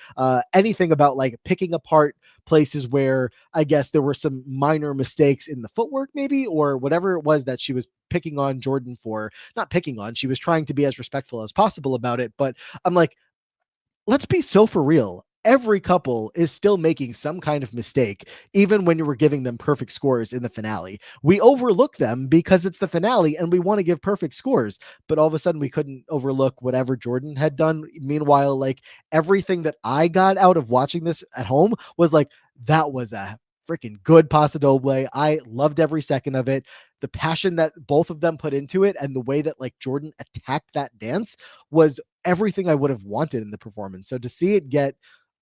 anything about like picking apart places where I guess there were some minor mistakes in the footwork, maybe, or whatever it was that she was picking on Jordan for. Not picking on, she was trying to be as respectful as possible about it. But I'm like, let's be so for real. Every couple is still making some kind of mistake, even when you were giving them perfect scores in the finale. We overlook them because it's the finale and we want to give perfect scores. But all of a sudden, we couldn't overlook whatever Jordan had done. Meanwhile, like everything that I got out of watching this at home was like, that was a freaking good Paso Doble. I loved every second of it. The passion that both of them put into it and the way that like Jordan attacked that dance was everything I would have wanted in the performance. So to see it get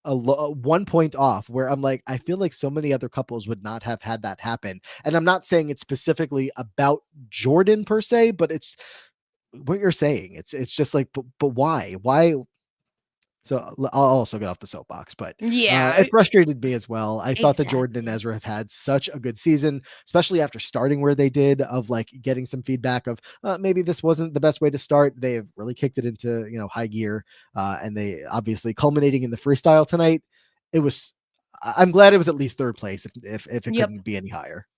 a 1 point off, where I'm like, I feel like so many other couples would not have had that happen. And I'm not saying it's specifically about Jordan per se, but it's what you're saying. It's just like, but why? Why? So I'll also get off the soapbox, but
Yeah.
it frustrated me as well. I thought that Jordan and
Exactly.
Ezra have had such a good season, especially after starting where they did, of like getting some feedback of maybe this wasn't the best way to start. They have really kicked it into high gear, and they obviously culminating in the freestyle tonight. It was. I'm glad it was at least third place, if it
Yep.
couldn't be any higher.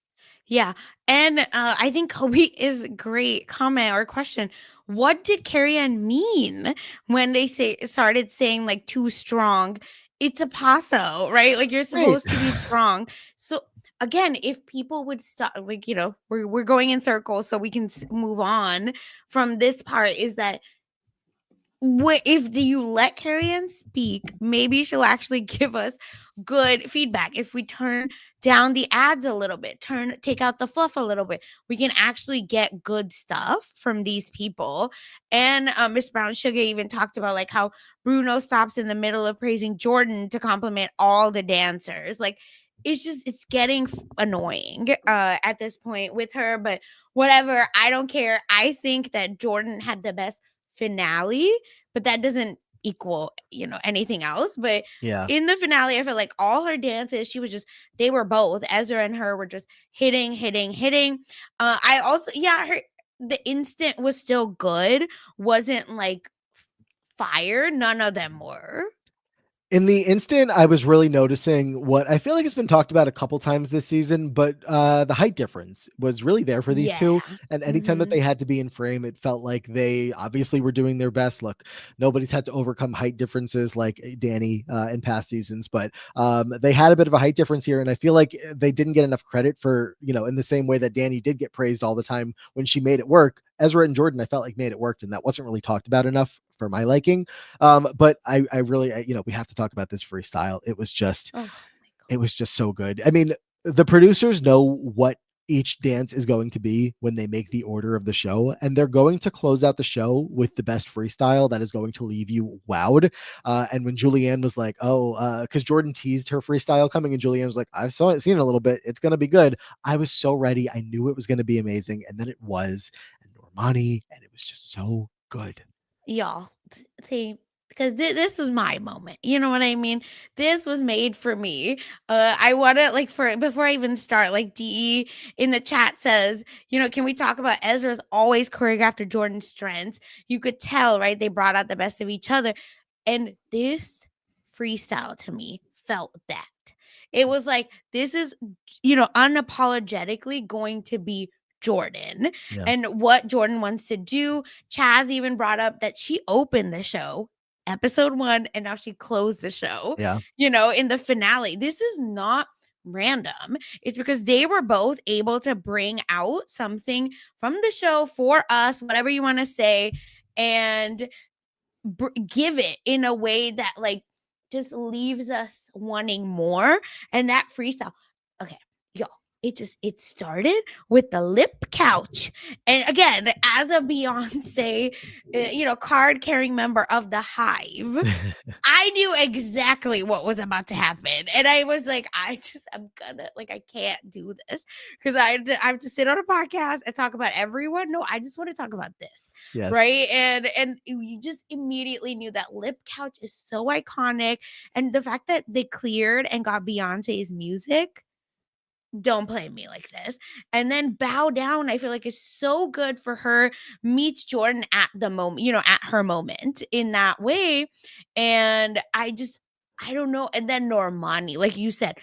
Yeah. And I think Kobe is a great comment or question. What did Carrie Ann mean when they started saying like too strong? It's a paso, right? Like you're
Right.
supposed to be strong. So again, if people would stop, like, we're going in circles so we can move on from this part, is that if you let Carrie Ann speak, maybe she'll actually give us good feedback. If we turn down the ads a little bit, take out the fluff a little bit, we can actually get good stuff from these people. And Miss Brown Sugar even talked about like how Bruno stops in the middle of praising Jordan to compliment all the dancers. Like, it's getting annoying at this point with her, but whatever, I don't care. I think that Jordan had the best finale, but that doesn't equal, anything else. But
Yeah.
in the finale, I feel like all her dances, they were both, Ezra and her were just hitting. I also, yeah, the instant was still good, wasn't like fire. None of them were.
In the instant, I was really noticing what I feel like has been talked about a couple times this season, but the height difference was really there for these
Yeah.
two. And anytime that
Mm-hmm.
they had to be in frame, it felt like they obviously were doing their best. Look, nobody's had to overcome height differences like Danny in past seasons, but they had a bit of a height difference here. And I feel like they didn't get enough credit for, in the same way that Danny did get praised all the time when she made it work. Ezra and Jordan, I felt like made it work, and that wasn't really talked about enough for my liking. But I really, we have to talk about this freestyle. It was just,
Oh my
it was just so good. I mean, the producers know what each dance is going to be when they make the order of the show, and they're going to close out the show with the best freestyle that is going to leave you wowed. And when Julianne was like, "Oh," because Jordan teased her freestyle coming, and Julianne was like, seen it a little bit. It's going to be good." I was so ready. I knew it was going to be amazing, and then it was. And Normani, and it was just so good.
y'all, see, because this was my moment, you know what I mean? This was made for me. I want to, like, for before I even start, like, DE in the chat says, can we talk about Ezra's always choreographed to Jordan's strengths? You could tell, right? They brought out the best of each other, and this freestyle to me felt that. It was like, this is, unapologetically going to be Jordan
Yeah.
and what Jordan wants to do. Chaz even brought up that she opened the show, episode 1, and now she closed the show,
Yeah.
in the finale. This is not random. It's because they were both able to bring out something from the show for us, whatever you want to say, and give it in a way that, like, just leaves us wanting more. And that freestyle, okay, y'all, it started with the lip couch. And again, as a Beyonce, card carrying member of the Hive, I knew exactly what was about to happen. And I was like, I'm gonna, like, I can't do this because I have to sit on a podcast and talk about everyone. No, I just want to talk about this.
Yes.
Right. And you just immediately knew that lip couch is so iconic. And the fact that they cleared and got Beyonce's music, don't play me like this. And then Bow Down, I feel like it's so good for her, meets Jordan at the moment, at her moment in that way. And I don't know. And then Normani, like you said,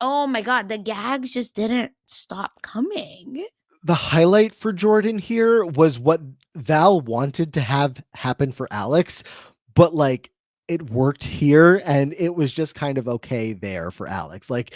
oh my God, the gags just didn't stop coming.
The highlight for Jordan here was what Val wanted to have happen for Alex, but like it worked here and it was just kind of okay there for Alex. Like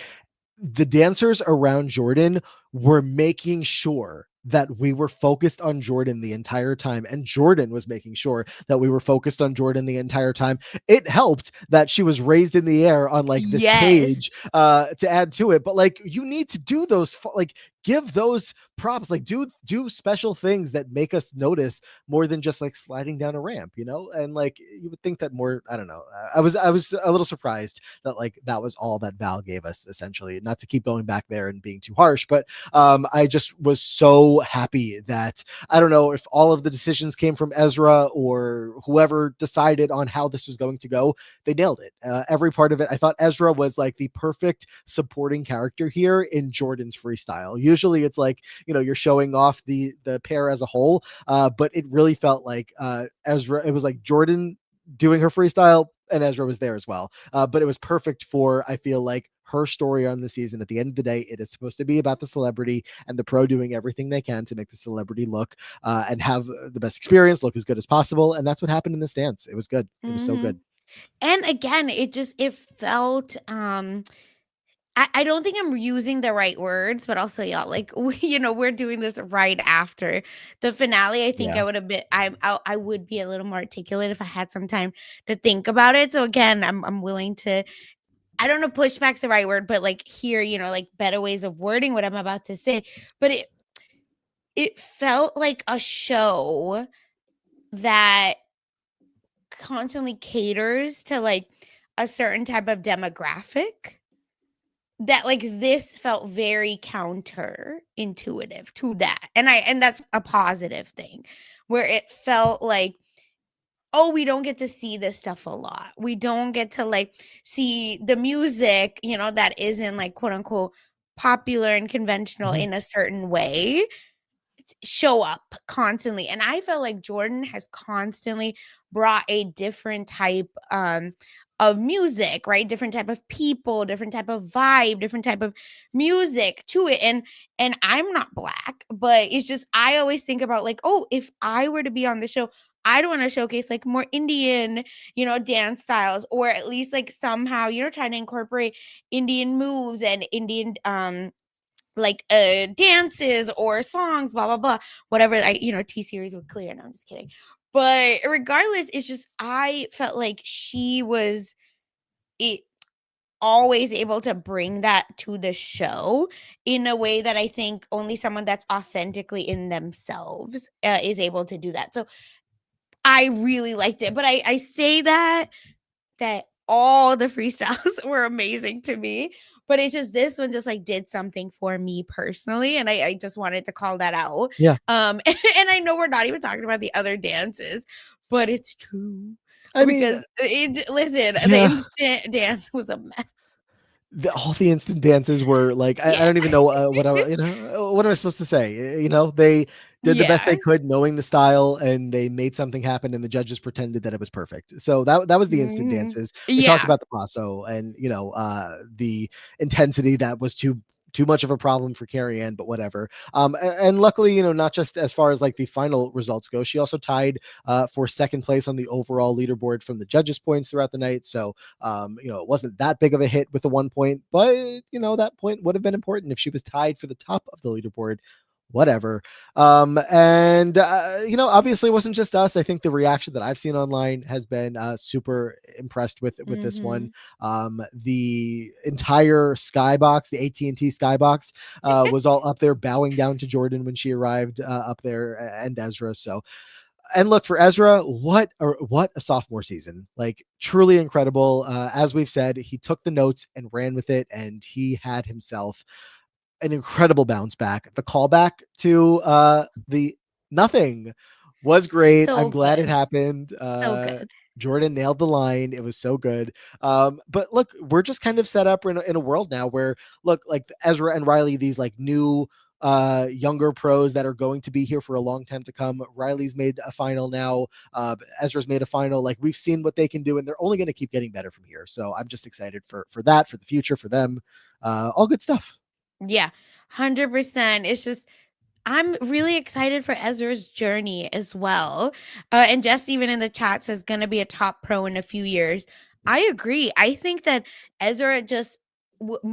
the dancers around Jordan were making sure that we were focused on Jordan the entire time, and Jordan was making sure that we were focused on Jordan the entire time. It helped that she was raised in the air on like this
Yes.
cage to add to it, but like you need to do those like give those props, like do special things that make us notice more than just like sliding down a ramp, and like you would think that more. I don't know. I was a little surprised that like that was all that Val gave us, essentially. Not to keep going back there and being too harsh, but I just was so happy that I don't know if all of the decisions came from Ezra or whoever decided on how this was going to go. They nailed it. Every part of it. I thought Ezra was like the perfect supporting character here in Jordan's freestyle. Usually it's like, you're showing off the pair as a whole, but it really felt like Ezra, it was like Jordan doing her freestyle and Ezra was there as well. But it was perfect for, I feel like, her story on the season. At the end of the day, it is supposed to be about the celebrity and the pro doing everything they can to make the celebrity look and have the best experience, look as good as possible. And that's what happened in this dance. It was good. It was so good.
And again, it felt I don't think I'm using the right words, but also, y'all, like, we're doing this right after the finale. I think
Yeah.
I would have been, I would be a little more articulate if I had some time to think about it. So again, I'm willing to, I don't know, pushback's the right word, but like here, like better ways of wording what I'm about to say. But it felt like a show that constantly caters to like a certain type of demographic. that like this felt very counterintuitive to that. And that's a positive thing, where it felt like, oh, we don't get to see this stuff a lot. We don't get to like see the music, that isn't like quote unquote popular and conventional
Mhm.
in a certain way show up constantly. And I felt like Jordan has constantly brought a different type of music, right? Different type of people, different type of vibe, different type of music to it. And I'm not black, but it's just I always think about like, oh, if I were to be on the show, I'd want to showcase like more Indian, dance styles, or at least like somehow, trying to incorporate Indian moves and Indian like dances or songs, blah blah blah, whatever. T series would clear. No, I'm just kidding. But regardless, it's just I felt like she was it always able to bring that to the show in a way that I think only someone that's authentically in themselves is able to do that. So I really liked it. But I say that all the freestyles were amazing to me. But it's just this one just like did something for me personally. And I just wanted to call that out.
Yeah.
And I know we're not even talking about the other dances, but it's true.
I mean,
Because listen, the
yeah.
instant dance was a mess.
All the instant dances were like I
Yeah.
don't even know what am I supposed to say? They did the best
Yeah.
they could, knowing the style, and they made something happen, and the judges pretended that it was perfect. So that was the instant
Mhm.
dances. We talked
Yeah.
about the paso and the intensity that was too much of a problem for Carrie Ann, but whatever. And luckily, not just as far as like the final results go, she also tied for second place on the overall leaderboard from the judges' points throughout the night. So it wasn't that big of a hit with the 1 point, but that point would have been important if she was tied for the top of the leaderboard. Whatever. And obviously it wasn't just us. I think the reaction that I've seen online has been super impressed with this one.
Mhm.
The entire skybox, the AT&T skybox, was all up there bowing down to Jordan when she arrived up there, and Ezra. So, and look, for Ezra, what a sophomore season. Like, truly incredible. As we've said, he took the notes and ran with it, and he had himself an incredible bounce back. The callback to the nothing was great. I'm
So
glad it
good.
happened.
So good.
Jordan nailed the line. It was so good. But look, we're just kind of set up in a world now where, look, like Ezra and Riley, these like new younger pros that are going to be here for a long time to come. Riley's made a final now. Ezra's made a final. Like, we've seen what they can do, and they're only going to keep getting better from here. So I'm just excited for that, for the future, for them. All good stuff.
Yeah. 100%. It's just I'm really excited for Ezra's journey as well. And Jess, even in the chat, says gonna be a top pro in a few years. I agree. I think that Ezra just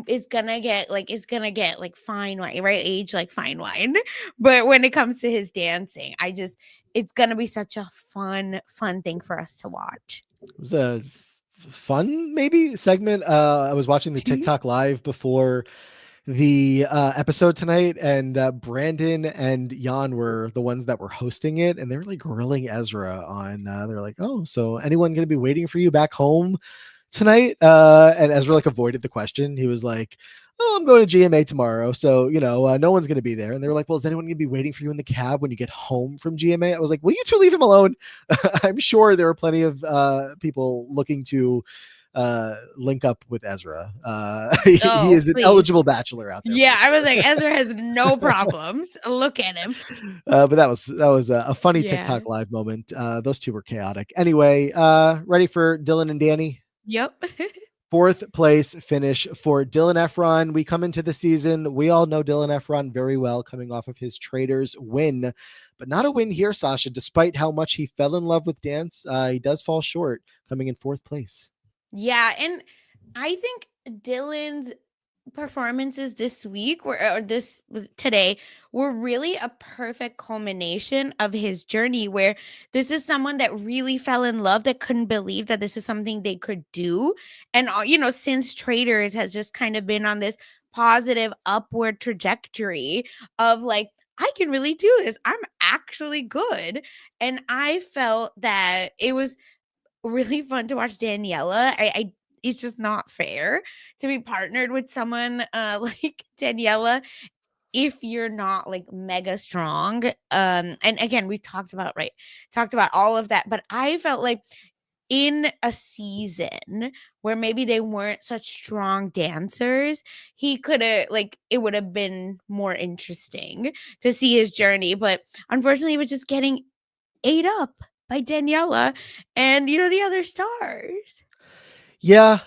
is gonna get like fine wine, right? Age like fine wine. But when it comes to his dancing, it's gonna be such a fun thing for us to watch.
It was a fun maybe segment. I was watching the TikTok live before the episode tonight, and Brandon and Jan were the ones that were hosting it, and they were like grilling Ezra on. They're like, "Oh, so anyone going to be waiting for you back home tonight?" And Ezra like avoided the question. He was like, "Oh, I'm going to GMA tomorrow, so no one's going to be there." And they were like, "Well, is anyone going to be waiting for you in the cab when you get home from GMA?" I was like, "Will you two leave him alone?" I'm sure there are plenty of people looking to link up with Ezra. He
Oh,
is an
please.
eligible bachelor out there
Yeah,
for
I was
sure.
like, Ezra has no problems. Look at him.
But that was a funny
Yeah.
TikTok live moment. Those two were chaotic. Anyway, ready for Dylan and Danny?
Yep.
Fourth place finish for Dylan Efron. We come into the season. We all know Dylan Efron very well, coming off of his Traders win, but not a win here, Sasha. Despite how much he fell in love with dance, he does fall short, coming in fourth place.
Yeah, and I think Dylan's performances this week or this today were really a perfect culmination of his journey, where this is someone that really fell in love, that couldn't believe that this is something they could do. And since Traders has just kind of been on this positive upward trajectory of like, I can really do this, I'm actually good. And I felt that it was really fun to watch Daniela. it's just not fair to be partnered with someone like Daniela if you're not like mega strong. And again, we talked about all of that, but I felt like in a season where maybe they weren't such strong dancers, he could have like it would have been more interesting to see his journey. But unfortunately, he was just getting ate up by Daniela and the other stars.
Yeah,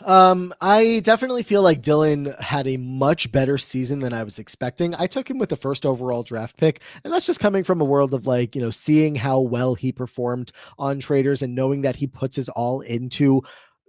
I definitely feel like Dylan had a much better season than I was expecting. I took him with the first overall draft pick, and that's just coming from a world of like, seeing how well he performed on Traders and knowing that he puts his all into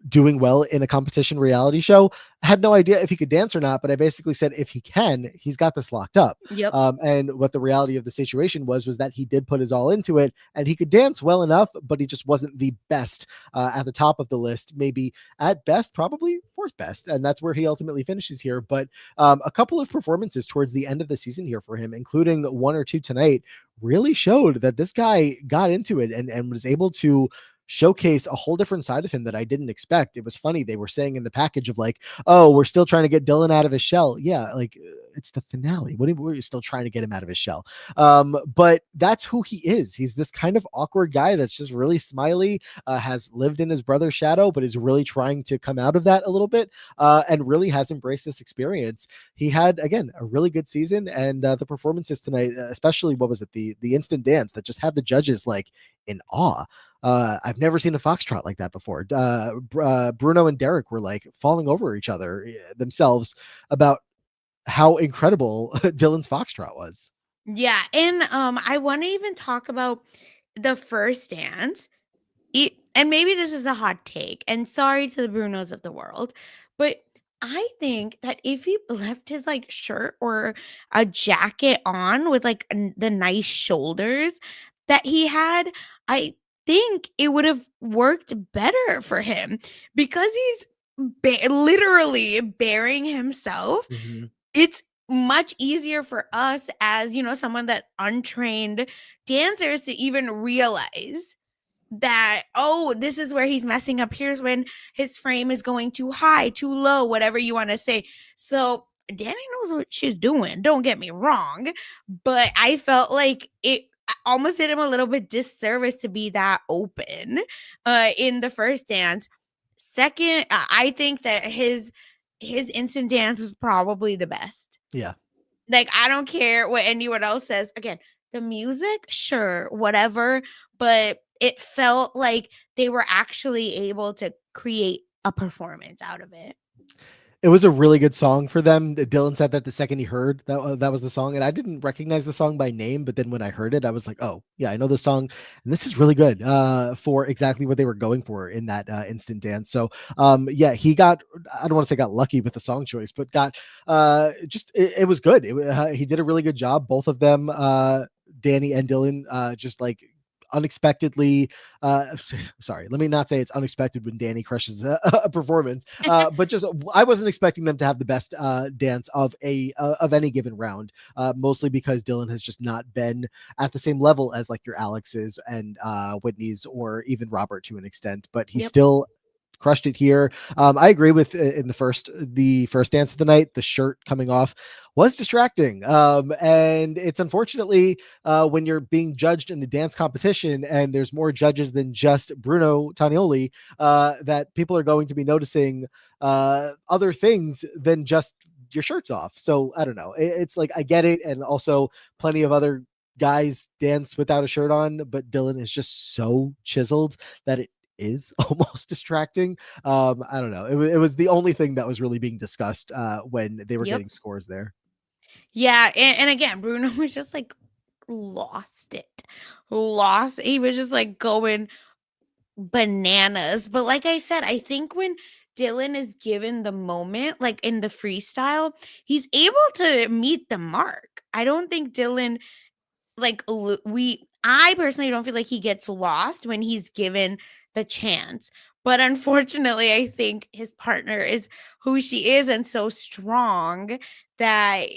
doing well in a competition reality show. I had no idea if he could dance or not, but I basically said if he can, he's got this locked up.
Yep.
And what the reality of the situation was that he did put his all into it, and he could dance well enough, but he just wasn't the best at the top of the list. Maybe at best, probably fourth best, and that's where he ultimately finishes here. But a couple of performances towards the end of the season here for him, including one or two tonight, really showed that this guy got into it and was able to showcase a whole different side of him that I didn't expect. It was funny. They were saying in the package of like, oh, we're still trying to get Dylan out of his shell. Yeah, like it's the finale. What are you still trying to get him out of his shell? But that's who he is. He's this kind of awkward guy that's just really smiley, has lived in his brother's shadow, but is really trying to come out of that a little bit, and really has embraced this experience. He had, again, a really good season, and the performances tonight, especially what was it, the instant dance that just had the judges like in awe. I've never seen a foxtrot like that before. Bruno and Derek were like falling over each other themselves about how incredible Dylan's foxtrot was.
Yeah, and I want to even talk about the first dance. And maybe this is a hot take, and sorry to the Brunos of the world, but I think that if he left his like shirt or a jacket on with like the nice shoulders that he had, I think it would have worked better for him because he's literally bearing himself.
Mm-hmm.
It's much easier for us as someone that untrained dancers to even realize that, oh, this is where he's messing up. Here's when his frame is going too high, too low, whatever you want to say. So Danny knows what she's doing, don't get me wrong, but I felt like it almost did him a little bit disservice to be that open in the first dance. Second, I think that his instant dance was probably the best.
Yeah.
Like, I don't care what anyone else says. Again, the music, sure, whatever, but it felt like they were actually able to create a performance out of it.
It was a really good song for them. Dylan said that the second he heard that was the song, and I didn't recognize the song by name, but then when I heard it, I was like, "Oh, yeah, I know the song." And this is really good for exactly what they were going for in that instant dance. So, yeah, he got, I don't want to say got lucky with the song choice, but got just it was good. He did a really good job. Both of them, Danny and Dylan, just like unexpectedly sorry, let me not say it's unexpected when Danny crushes a performance, but just I wasn't expecting them to have the best dance of any given round, mostly because Dylan has just not been at the same level as like your Alex's and Whitney's or even Robert to an extent, but he still crushed it here. I agree with in the first dance of the night, the shirt coming off was distracting. And it's unfortunately when you're being judged in the dance competition and there's more judges than just Bruno Tanioli, that people are going to be noticing other things than just your shirt's off. So I don't know. It's like, I get it. And also plenty of other guys dance without a shirt on, but Dylan is just so chiseled that it is almost distracting. I don't know. It was the only thing that was really being discussed when they were getting scores there.
Yeah, and again, Bruno was just like lost it. He was just like going bananas. But like I said, I think when Dylan is given the moment, like in the freestyle, he's able to meet the mark. I don't think Dylan like I personally don't feel like he gets lost when he's given the chance. But unfortunately, I think his partner is who she is and so strong that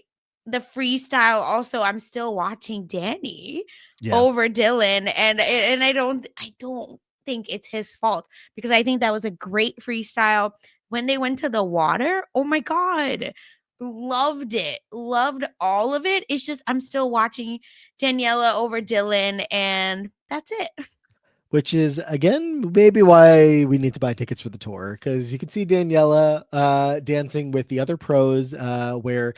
the freestyle also, I'm still watching Danny over Dylan, and I don't think it's his fault because I think that was a great freestyle, when they went to the water, oh my god, loved it, loved all of it. It's just I'm still watching Daniela over Dylan, and that's it.
Which is again maybe why we need to buy tickets for the tour, because you can see Daniela dancing with the other pros, where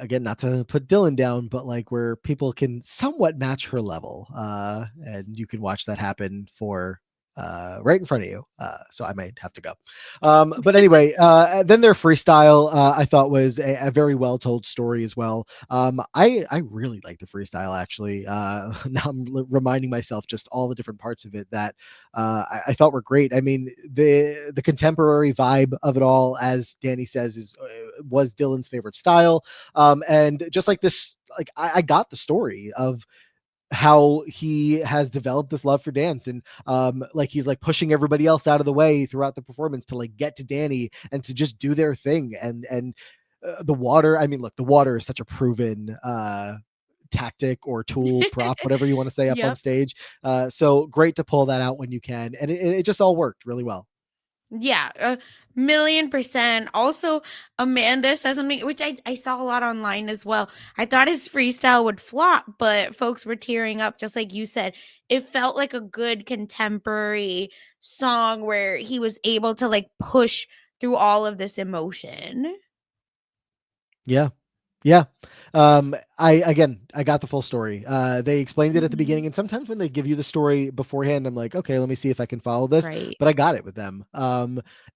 again, not to put Dylan down, but like where people can somewhat match her level, and you can watch that happen for right in front of you. So I might have to go. But anyway, then their freestyle, I thought was a very well told story as well. I really like the freestyle actually. Now I'm reminding myself just all the different parts of it that I thought were great. I mean, the contemporary vibe of it all, as Danny says, is was Dylan's favorite style. And just like this, like I got the story of how he has developed this love for dance, and like he's like pushing everybody else out of the way throughout the performance to like get to Danny and to just do their thing. And the water, I mean, look, the water is such a proven tactic or tool, prop, whatever you want to say, up on
Yep.
stage. So great to pull that out when you can, and it just all worked really well.
Yeah, a million percent. Also, Amanda says something which I saw a lot online as well. I thought his freestyle would flop, but folks were tearing up, just like you said. It felt like a good contemporary song where he was able to like push through all of this emotion.
Yeah. Yeah. I again, I got the full story. They explained it at the
Mhm.
beginning, and sometimes when they give you the story beforehand, I'm like, okay, let me see if I can follow this.
Right.
But I got it with them.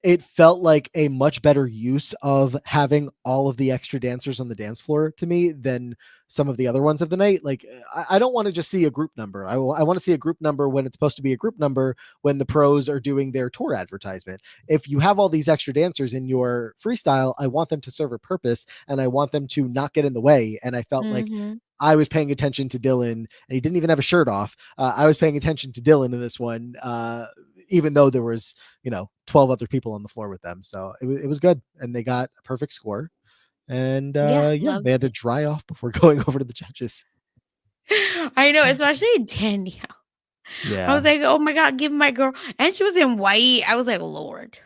It felt like a much better use of having all of the extra dancers on the dance floor to me than some of the other ones of the night. Like, I don't want to just see a group number. I want to see a group number when it's supposed to be a group number when the pros are doing their tour advertisement. If you have all these extra dancers in your freestyle, I want them to serve a purpose, and I want them to not get in the way. And I felt like
Mhm.
I was paying attention to Dylan, and he didn't even have a shirt off. I was paying attention to Dylan in this one, even though there was 12 other people on the floor with them. So it was good, and they got a perfect score. And
Yeah,
yeah,
loved
they had to
it.
dry off before going over to the judges.
I know, especially Danielle. I
Yeah.
was like, "Oh my god, give my girl," and she was in white. I was like, "Lord."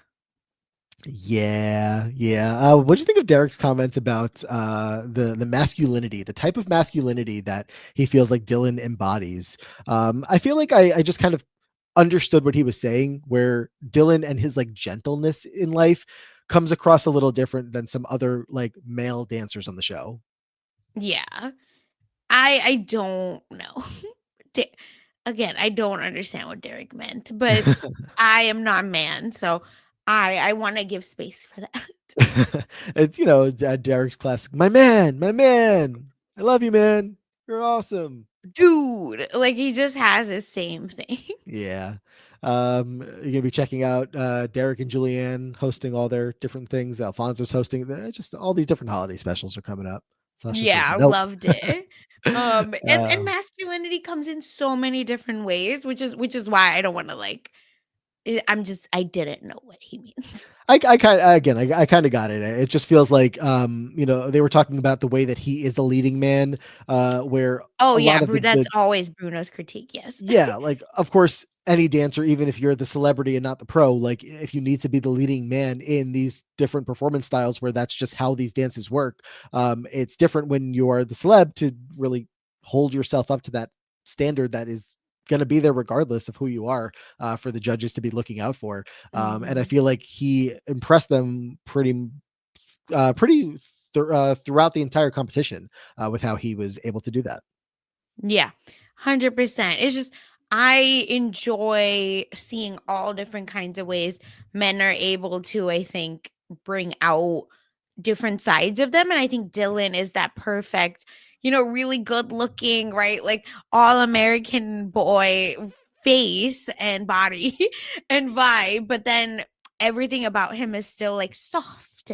Yeah, yeah. What do you think of Derek's comments about the masculinity, the type of masculinity that he feels like Dylan embodies? I feel like I just kind of understood what he was saying, where Dylan and his like gentleness in life comes across a little different than some other like male dancers on the show.
Yeah. I don't know. Da Again, I don't understand what Derek meant, but I am not a man, so I wanna give space for that.
It's Derek's classic. My man. I love you, man. You're awesome.
Dude, like, he just has the same thing.
Yeah. You're gonna be checking out Derek and Julianne hosting all their different things. Alfonso's hosting. Just all these different holiday specials are coming up. Sasha says
Yeah,
nope.
loved it. And
uh,
masculinity comes in so many different ways, which is why I don't wanna, like I didn't know what he means.
I kind again I kind of got it. It just feels like they were talking about the way that he is a leading man, where
Oh,
a
yeah,
lot of
Bru
the
that's
the
always Bruno's critique, yes.
yeah, like of course any dancer, even if you're the celebrity and not the pro, like if you need to be the leading man in these different performance styles where that's just how these dances work, it's different when you are the celeb to really hold yourself up to that standard that is going to be there regardless of who you are, for the judges to be looking out for. And I
Mhm.
feel like he impressed them pretty throughout the entire competition, with how he was able to do that.
Yeah, 100%. It's just I enjoy seeing all different kinds of ways men are able to, I think, bring out different sides of them. And I think Dylan is that perfect, really good looking, right? Like all American boy face and body and vibe. But then everything about him is still like soft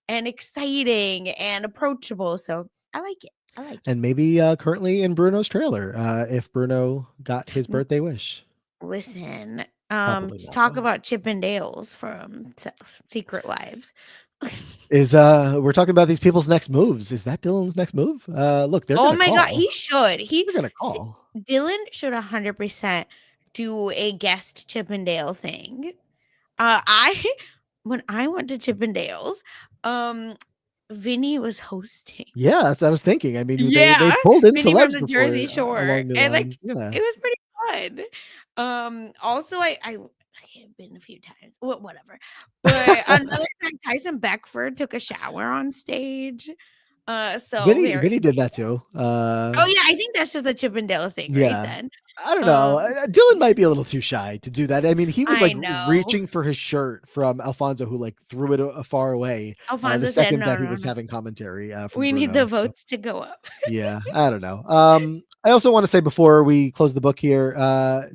and exciting and approachable. So I like it. I like it.
And maybe currently in Bruno's trailer, if Bruno got his birthday wish.
Listen,
Probably
to
not
talk
though.
about Chip and Dale's from Secret Lives.
Is we're talking about these people's next moves. Is that Dylan's next move? Look, they're
Oh
gonna
my god,
call.
he should.
They're gonna
S
call.
Dylan should 100% do a guest Chip and Dale thing. I when I went to Chippendales, um, Vinny was hosting.
Yeah, that's what I was thinking. I mean, they
Yeah,
pulled in
Vinny from
celebs
the Jersey
before
Shore,
along new
and, like,
lines. Yeah.
it was pretty fun. Also, I've been a few times, whatever, but another time, Tyson Beckford took a shower on stage, so very
Vinny did that too.
Oh, yeah, I think that's just a Chippendale thing, right
Yeah.
then?
I don't know.
Um,
Dylan might be a little too shy to do that. I mean, he was
I
like
know.
reaching for his shirt from Alfonso, who like threw it far away the
Alfonso said,
second
"No,
that he
no,
was
no.
having commentary from
We need the
Bruno. So
votes to go up."
yeah, I don't know. I also want to say before we close the book here,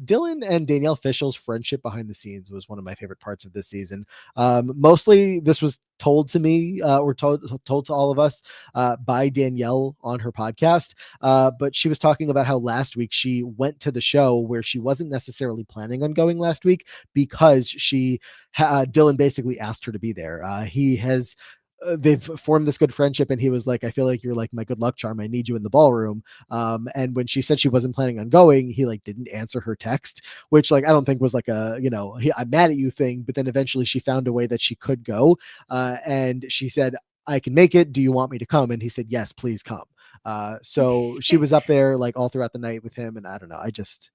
Dylan and Danielle Fischel's friendship behind the scenes was one of my favorite parts of this season. Mostly, this was told to me or told to all of us by Danielle on her podcast. But she was talking about how last week she went to the show where she wasn't necessarily planning on going last week because Dylan basically asked her to be there. He has they've formed this good friendship, and he was like, I feel like you're like my good luck charm, I need you in the ballroom. And when she said she wasn't planning on going, he like didn't answer her text, which like I don't think was like a, I'm mad at you thing. But then eventually she found a way that she could go, and she said, I can make it, do you want me to come? And he said, yes, please come. So she was up there like all throughout the night with him, and I don't know, I just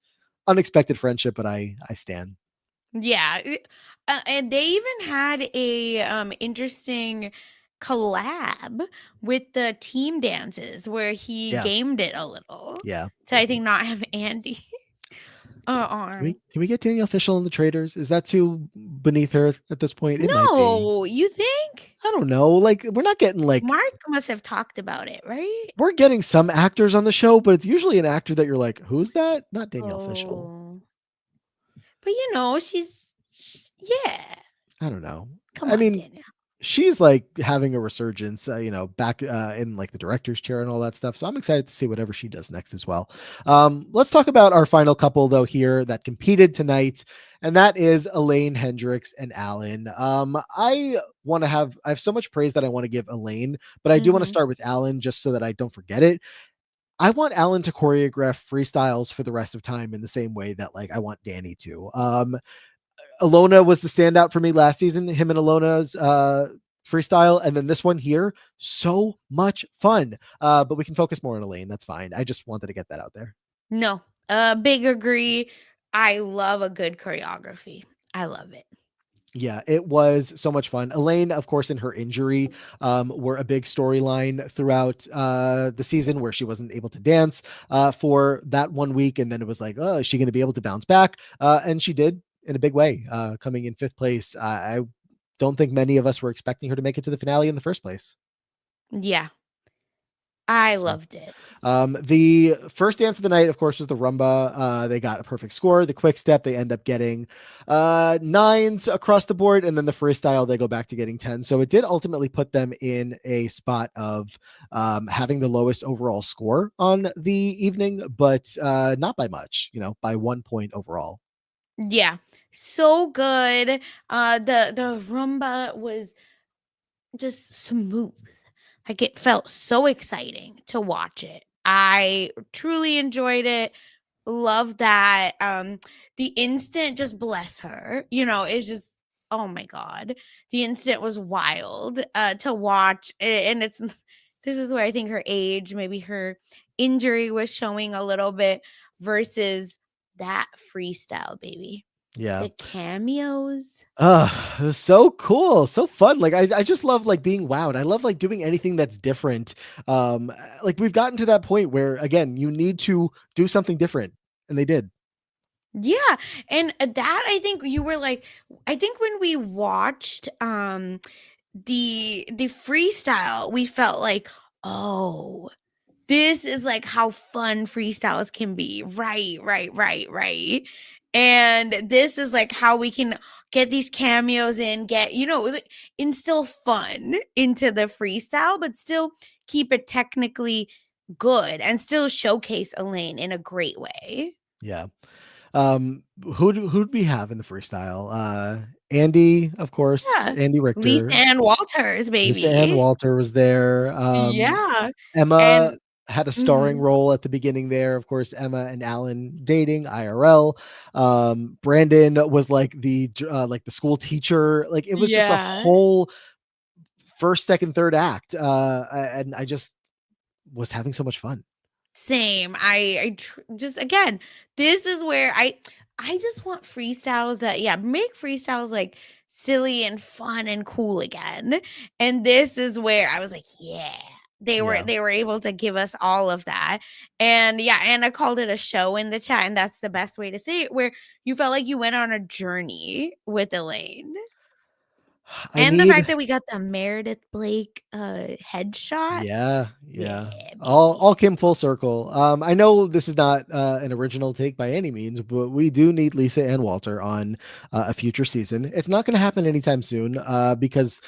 unexpected friendship, but I stand.
Yeah, and they even had a, interesting collab with the team dances where he
Yeah,
gamed it a little
yeah.
to, I think, not have Andy, on.
Can we get Danielle Fishel in the traders? Is that too beneath her at this point? It might be.
No, you think?
I don't know. Like we're not getting like
Mark must have talked about it, right?
we're getting some actors on the show, but it's usually an actor that you're like, who's that? Not Danielle Fishel.
Oh. But, yeah.
I don't know.
Come
I
on,
mean,
Danielle.
she's like having a resurgence, back in like the director's chair and all that stuff. So I'm excited to see whatever she does next as well. Let's talk about our final couple though here that competed tonight, and that is Elaine Hendricks and Alan. I have so much praise that I want to give Elaine, but I do want to
Mhm.
start with Alan just so that I don't forget it. I want Alan to choreograph freestyles for the rest of time in the same way that like I want Danny to. Alona was the standout for me last season, him and Alona's freestyle. And then this one here, so much fun. But we can focus more on Elaine. That's fine. I just wanted to get that out there.
No, big agree. I love a good choreography. I love it.
Yeah, it was so much fun. Elaine, of course, in her injury, were a big storyline throughout the season where she wasn't able to dance for that 1 week. And then it was like, oh, is she going to be able to bounce back? And she did in a big way, coming in fifth place. I don't think many of us were expecting her to make it to the finale in the first place.
Yeah, I
So
loved it.
the first dance of the night, of course, was the rumba. They got a perfect score. The quick step, they end up getting nines across the board, and then the freestyle, they go back to getting 10. So it did ultimately put them in a spot of having the lowest overall score on the evening, but not by much, by 1 point overall.
Yeah, so good. The rumba was just smooth. Like, it felt so exciting to watch it. I truly enjoyed it. Love that. The instant, just bless her, is just, oh my god. The instant was wild to watch. And it's this is where I think her age, maybe her injury was showing a little bit versus that freestyle, baby.
Yeah.
The cameos.
It was so cool, so fun. Like I just love like being wowed. I love like doing anything that's different. Like we've gotten to that point where again, you need to do something different, and they did.
Yeah, and that, I think you were like, I think when we watched the freestyle, we felt like, oh, this is like how fun freestyles can be. Right, right, right, right. And this is like how we can get these cameos in, get, like, instill fun into the freestyle, but still keep it technically good and still showcase Elaine in a great way.
Yeah. Who'd we have in the freestyle? Andy, of course,
Yeah.
Andy
Lisa
Richter.
Ann Walters,
Lisa Ann
baby.
Walter was there.
Yeah.
Emma
And
had a starring
Mhm.
role at the beginning there. Of course, Emma and Alan dating IRL. Brandon was like the school teacher. Like it was just a
Yeah.
whole first, second, third act. And I just was having so much fun.
Same. Just again, this is where I just want freestyles that make freestyles like silly and fun and cool again. And this is where I was like, yeah.
Yeah.
They were able to give us all of that. And yeah, Anna called it a show in the chat, and that's the best way to say it, where you felt like you went on a journey with Elaine.
I
And the
need
fact that we got the Meredith Blake headshot.
yeah.
Yeah,
All
baby.
came full circle. I know this is not an original take by any means, but we do need Lisa and Walter on a future season. It's not going to happen anytime soon because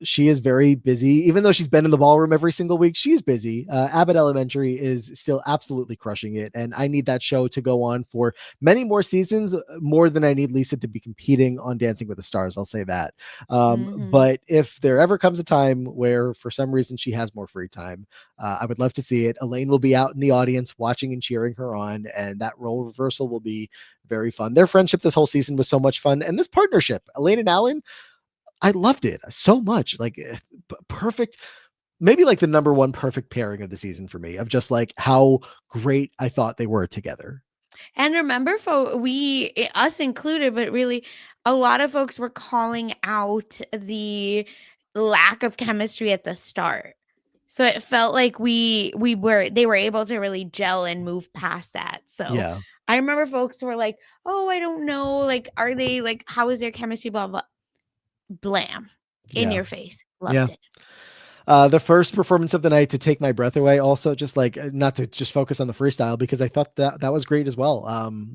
she is very busy. Even though she's been in the ballroom every single week, she's busy. Abbott Elementary is still absolutely crushing it, and I need that show to go on for many more seasons, more than I need Lisa to be competing on Dancing with the Stars. I'll say that.
Mhm.
But if there ever comes a time where, for some reason, she has more free time, I would love to see it. Elaine will be out in the audience watching and cheering her on, and that role reversal will be very fun. Their friendship this whole season was so much fun, and this partnership, Elaine and Alan, I loved it so much. Like perfect, maybe like the number one perfect pairing of the season for me, of just like how great I thought they were together.
And remember, us included, but really a lot of folks were calling out the lack of chemistry at the start. So it felt like they were able to really gel and move past that. So
Yeah.
I remember folks were like, "Oh, I don't know. Like, are they like, how is their chemistry? Blah blah." Blam, in
Yeah.
your face.
Yeah.
Loved it.
The first performance of the night, to take my breath away, also just like not to just focus on the freestyle, because I thought that was great as well.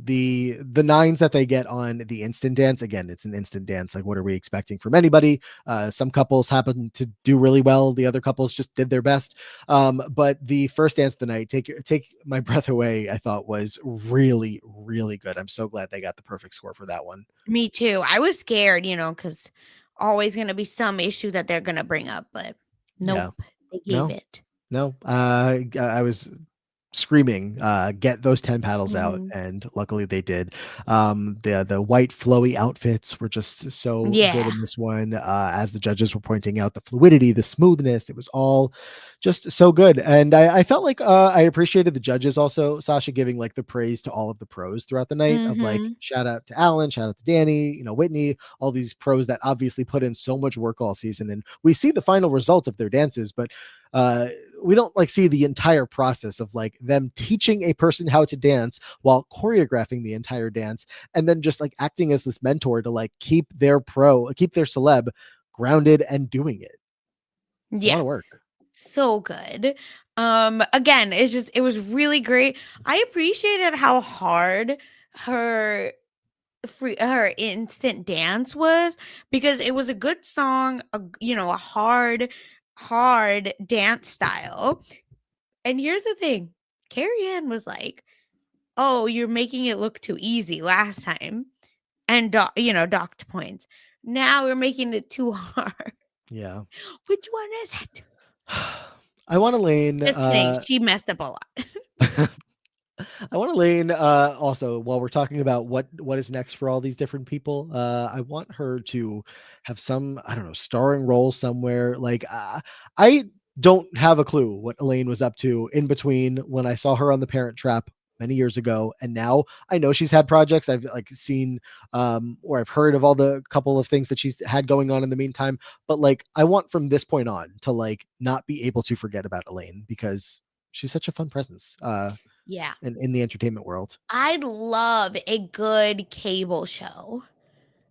The nines that they get on the instant dance, again, it's an instant dance. Like, what are we expecting from anybody? Some couples happen to do really well, the other couples just did their best. But the first dance of the night, take my breath away, I thought was really, really good. I'm so glad they got the perfect score for that one.
Me too. I was scared, because always gonna be some issue that they're gonna bring up, but
Yeah.
nope, they gave
No,
it.
no. I was screaming, get those 10 paddles out,
Mhm.
and luckily they did. The white flowy outfits were just so good
Yeah.
in this one. As the judges were pointing out, the fluidity, the smoothness, it was all just so good. And I felt like I appreciated the judges also, Sasha, giving like the praise to all of the pros throughout the night, of like,
Mhm.
shout out to Alan, shout out to Danny, Whitney, all these pros that obviously put in so much work all season, and we see the final result of their dances, but uh we don't like see the entire process of like them teaching a person how to dance while choreographing the entire dance, and then just like acting as this mentor to like keep their celeb grounded and doing it. It's a
Yeah.
lot of work.
So good. Again, it was really great. I appreciated how hard her her instant dance was, because it was a good song, a hard dance style. And here's the thing. Carrie Ann was like, "Oh, you're making it look too easy last time." And docked points. Now we're making it too hard.
Yeah.
Which one is it?
I want Elaine.
Just kidding. She messed up a lot.
I want Elaine. Also, while we're talking about what is next for all these different people, I want her to have some, I don't know, starring role somewhere. Like, I don't have a clue what Elaine was up to in between when I saw her on The Parent Trap many years ago, and now I know she's had projects. I've like seen or I've heard of all the couple of things that she's had going on in the meantime. But like, I want from this point on to like not be able to forget about Elaine, because she's such a fun presence.
Yeah.
In the entertainment world.
I'd love a good cable show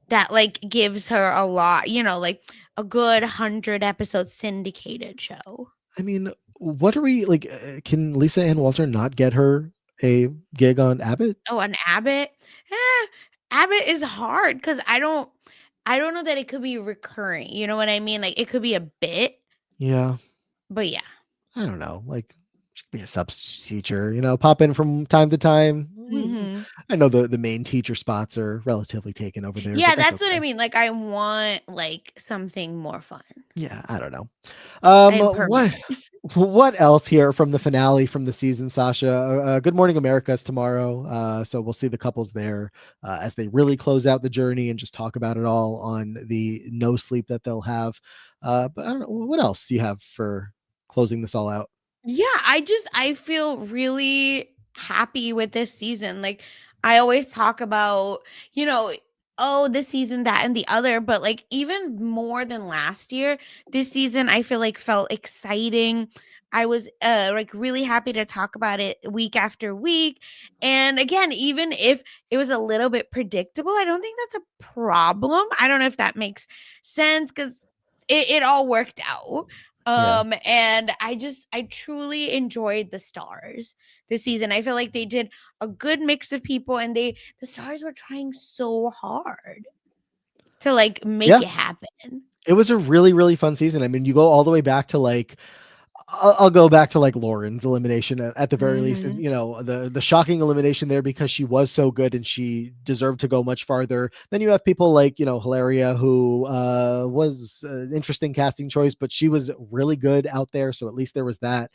that like gives her a lot, like a good 100 episode syndicated show.
I mean, what are we like? Can Lisa Ann Walter not get her a gig on Abbott?
Oh, an Abbott? Eh, Abbott is hard because I don't know that it could be recurring. You know what I mean? Like it could be a bit,
Yeah,
but yeah.
I don't know. Like, she could be a substitute teacher, pop in from time to time.
Mhm.
I know the main teacher spots are relatively taken over there, but
Yeah,
that's
that's what I
okay.
mean. Like I want like something more fun
Yeah, I don't know.
and
What
permanent.
what else here from the finale from the season, Sasha? Good Morning America is tomorrow, so we'll see the couples there as they really close out the journey and just talk about it all on the no sleep that they'll have. But I don't know what else do you have for closing this all out.
Yeah, I feel really happy with this season. Like I always talk about, you know, oh, this season, that and the other, but like even more than last year, this season I feel like felt exciting. I was like really happy to talk about it week after week. And again, even if it was a little bit predictable, I don't think that's a problem. I don't know if that makes sense cuz it all worked out.
Yeah.
And I truly enjoyed the stars this season. I feel like they did a good mix of people, and the stars were trying so hard to like make
Yeah,
it happen.
it was a really, really fun season. I mean, you go all the way back to like I'll go back to like Lauren's elimination at the very least, and
Mhm.
you know the shocking elimination there because she was so good and she deserved to go much farther. Then you have people like Hilaria, who was an interesting casting choice, but she was really good out there, so at least there was that.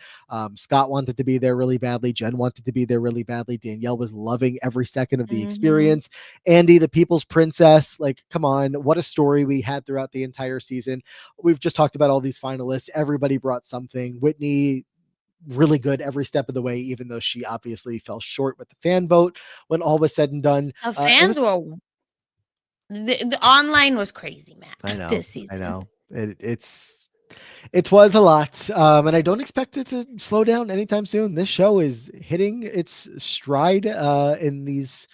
Scott wanted to be there really badly. Jen wanted to be there really badly. Danielle was loving every second of the
Mhm.
experience. Andy, the People's Princess, like come on, what a story we had throughout the entire season. We've just talked about all these finalists. Everybody brought something. Whitney, really good every step of the way, even though she obviously fell short with the fan vote when all was said and done.
The
It
fans
was,
were the online was crazy,
I
Matt,
know,
this
I
season.
know. It was a lot, and I don't expect it to slow down anytime soon. This show is hitting its stride in these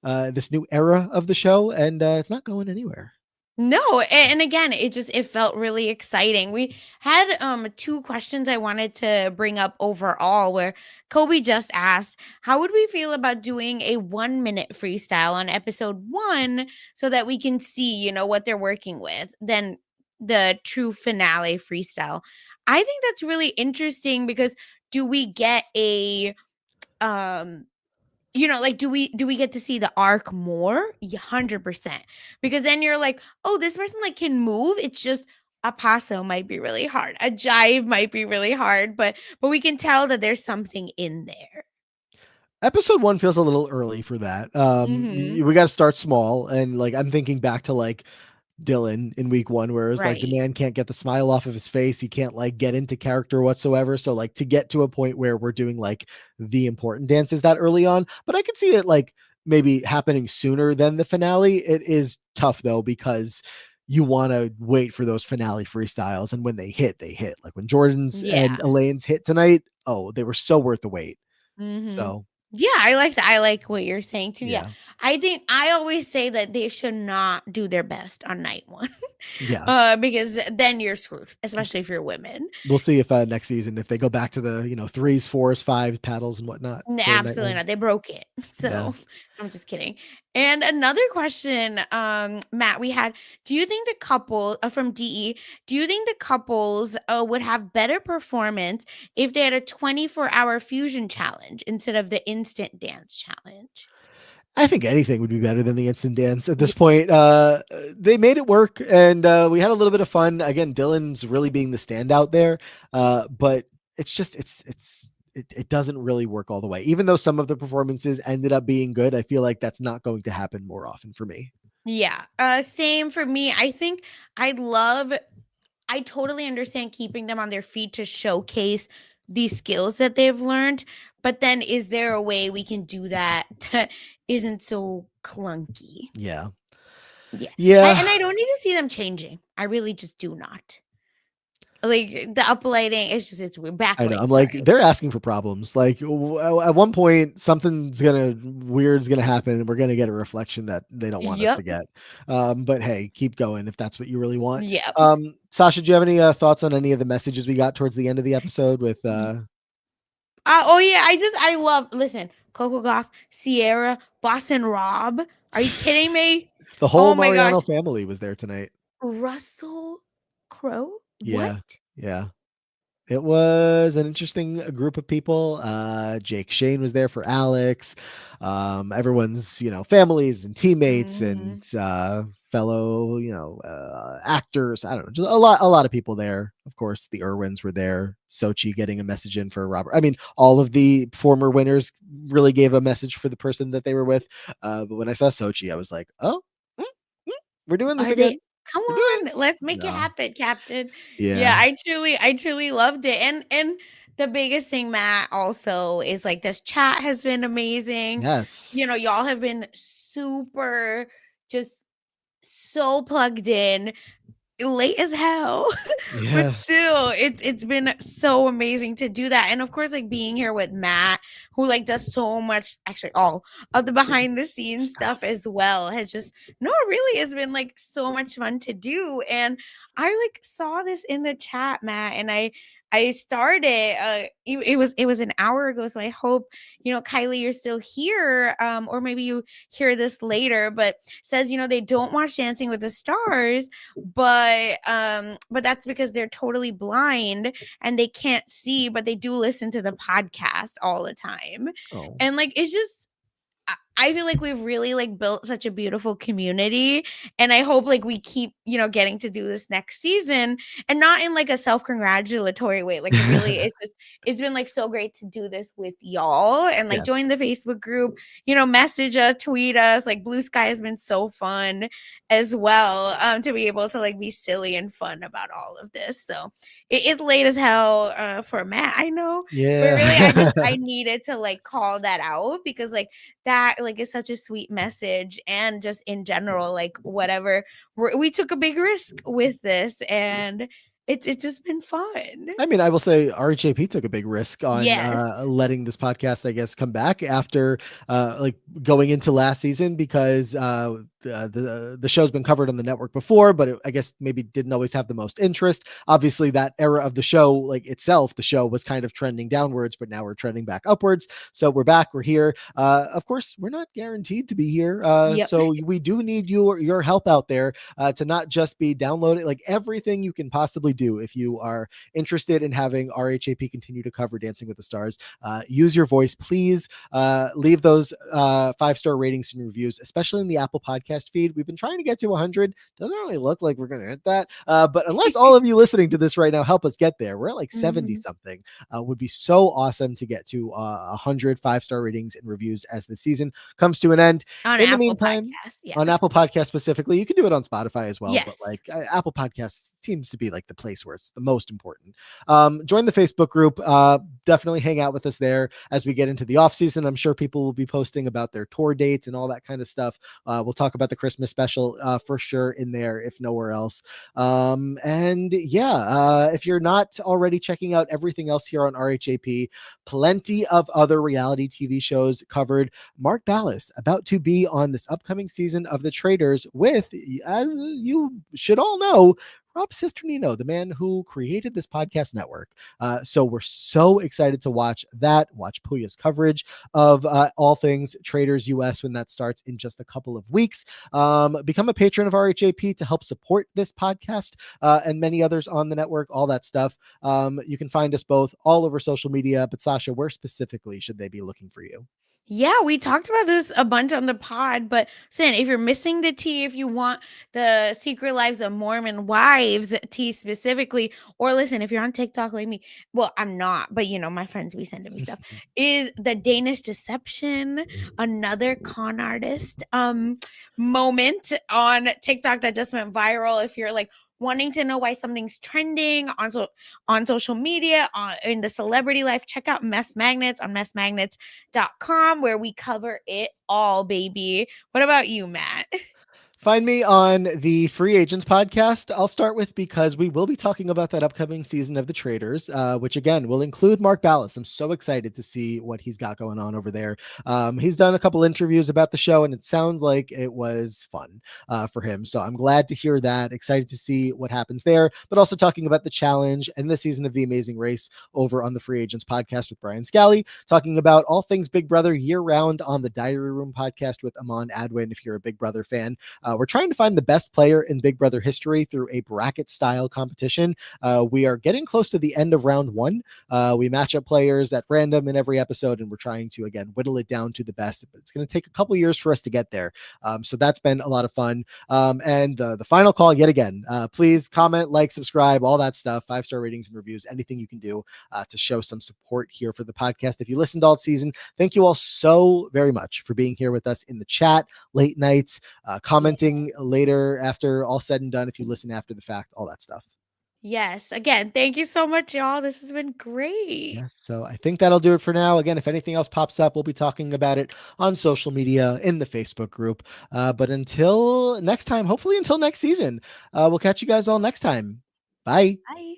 this new era of the show, and it's not going anywhere.
No, and again, it felt really exciting. We had two questions I wanted to bring up overall where Kobe just asked, how would we feel about doing a 1 minute freestyle on episode 1 so that we can see, what they're working with, then the true finale freestyle. I think that's really interesting because do we get a um like, do we get to see the arc more? 100%. Because then you're like, "Oh, this person, like, can move." It's just a paso might be really hard. A jive might be really hard, but we can tell that there's something in there.
Episode 1 feels a little early for that.
Mhm.
We got to start small, and like I'm thinking back to like Dylan in week 1, whereas like the
Right.
man can't get the smile off of his face. He can't like get into character whatsoever. So like to get to a point where we're doing like the important dances that early on, but I could see it like maybe happening sooner than the finale. It is tough though because you want to wait for those finale freestyles, and when they hit, they hit. Like when Jordan's
Yeah.
and Elaine's hit tonight, oh, they were so worth the wait.
Mhm.
So
Yeah, I like that. I like what you're saying too. Yeah.
yeah,
I think I always say that they should not do their best on night 1.
yeah.
Because then you're screwed, especially if you're women.
We'll see if next season if they go back to the threes, fours, fives, paddles, and whatnot for night
Absolutely
one.
not. They broke it.
Yeah,
So I'm just kidding. And another question, Matt, we had, do you think the couple from DE, do you think the couples would have better performance if they had a 24-hour fusion challenge instead of the instant dance challenge?
I think anything would be better than the instant dance at
Yeah.
this point. They made it work, and we had a little bit of fun. Again, Dylan's really being the standout there, but it's just it doesn't really work all the way. Even though some of the performances ended up being good, I feel like that's not going to happen more often for me.
Yeah. Same for me. I think I'd love I totally understand keeping them on their feet to showcase these skills that they've learned, but then is there a way we can do that that isn't so clunky?
Yeah,
Yeah. And
yeah.
I don't need to see them changing. I really just do not. Like the uplighting, it's weird.
I know. I'm
Backlight,
like,
sorry.
they're asking for problems. Like at one point, something's gonna weird's gonna happen, and we're gonna get a reflection that they don't want us to
Yep.
get. But hey, keep going if that's what you really want.
Yep.
Sasha, do you have any thoughts on any of the messages we got towards the end of the episode with
Oh yeah, I love listen, Coco Goff, Sierra, Boston Rob. Are you kidding me?
the whole
Oh my gosh.
Mariano family was there tonight?
Russell Crowe?
Yeah,
What?
yeah. It was an interesting group of people. Jake Shane was there for Alex. Everyone's, families and teammates and
Mhm.
fellow, actors. I don't know, just a lot of people there. Of course, the Irwins were there. Sochi getting a message in for Robert. I mean, all of the former winners really gave a message for the person that they were with. But when I saw Sochi, I was like, oh, mm, mm, we're doing this
Are
again.
they come
We're doing
on, let's
it.
make it
No.
happen, Captain. Yeah,
Yeah.
I truly loved it. And the biggest thing, Matt, also is like this chat has been amazing.
Yes.
Y'all have been super just so plugged in, late as hell, but
Yes.
still it's been so amazing to do that. And of course, like being here with Matt, who like does so much, actually all of the behind the scenes
Stop.
stuff as well, has just no, it really has been like so much fun to do. And I like saw this in the chat, Matt, and I started it was an hour ago, so I hope Kylie, you're still here, or maybe you hear this later, but says they don't watch Dancing with the Stars, but that's because they're totally blind and they can't see, but they do listen to the podcast all the time.
Oh.
And like it's just I feel like we've really like built such a beautiful community, and I hope like we keep getting to do this next season, and not in like a self-congratulatory way. Like it really is just, it's been like so great to do this with y'all, and like
Yes.
join the Facebook group, message us, tweet us. Like Blue Sky has been so fun as well, to be able to like be silly and fun about all of this. So it's late as hell for Matt, I know, but really I
Yeah.
needed to like call that out, because like that like is such a sweet message. And just in general, like whatever, we took a big risk with this, and it's just been fun.
I mean, I will say RHAP took a big risk on
Yes.
letting this podcast, I guess, come back after like going into last season, because the show's been covered on the network before, but I guess maybe didn't always have the most interest. Obviously, that era of the show, like itself, the show was kind of trending downwards, but now we're trending back upwards. So we're back, we're here. Of course, we're not guaranteed to be here,
Yep.
so we do need your help out there to not just be downloading, like everything you can possibly do if you are interested in having RHAP continue to cover Dancing with the Stars. Use your voice, please. Leave those 5-star ratings and reviews, especially in the Apple Podcast feed. We've been trying to get to 100. Doesn't really look like we're going to hit that. But unless all of you listening to this right now help us get there, we're at like 70
Mhm.
something. Would be so awesome to get to 100 5-star ratings and reviews as the season comes to an end.
On
In the
Apple
meantime,
Podcast,
on
yes.
Apple Podcast specifically, you can do it on Spotify as well, but
Yes.
like Apple Podcasts seems to be like the place where it's the most important. Join the Facebook group. Definitely hang out with us there as we get into the off season. I'm sure people will be posting about their tour dates and all that kind of stuff. We'll talk about the Christmas special for sure in there, if nowhere else. And yeah, if you're not already checking out everything else here on RHAP, plenty of other reality TV shows covered. Mark Ballas about to be on this upcoming season of The Traitors with, as you should all know, Rob Cisternino, the man who created this podcast network. So we're so excited to watch that, watch Puya's coverage of all things Traders US when that starts in just a couple of weeks. Become a patron of RHAP to help support this podcast and many others on the network, all that stuff. You can find us both all over social media, but Sasha, where specifically should they be looking for you?
Yeah, we talked about this a bunch on the pod, but Sin, if you're missing the tea, if you want the Secret Lives of Mormon Wives tea specifically, or listen, if you're on TikTok like me, well, I'm not, but my friends be sending me stuff. Is the Danish Deception another con artist moment on TikTok that just went viral? If you're like wanting to know why something's trending on social media, in the celebrity life, check out Mess Magnets on messmagnets.com, where we cover it all, baby. What about you, Matt?
Find me on the Free Agents podcast. I'll start with, because we will be talking about that upcoming season of The Traders, which again will include Mark Ballas. I'm so excited to see what he's got going on over there. He's done a couple interviews about the show, and it sounds like it was fun for him. So I'm glad to hear that. Excited to see what happens there, but also talking about the challenge and the season of The Amazing Race over on the Free Agents podcast with Brian Scally, talking about all things Big Brother year round on the Diary Room podcast with Amon Adwin, if you're a Big Brother fan. We're trying to find the best player in Big Brother history through a bracket style competition. We are getting close to the end of round one. We match up players at random in every episode, and we're trying to, again, whittle it down to the best. But it's going to take a couple years for us to get there. So that's been a lot of fun. And the final call yet again, please comment, like, subscribe, all that stuff, 5-star ratings and reviews, anything you can do to show some support here for the podcast. If you listened all season, thank you all so very much for being here with us in the chat, late nights, commenting later after all said and done, if you listen after the fact, all that stuff.
Yes. Again, thank you so much, y'all. This has been great.
Yes, so I think that'll do it for now. Again, if anything else pops up, we'll be talking about it on social media, in the Facebook group. But until next time, hopefully until next season, we'll catch you guys all next time. Bye.
Bye.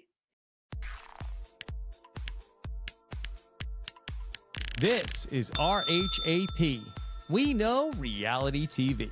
This is RHAP. We know reality TV.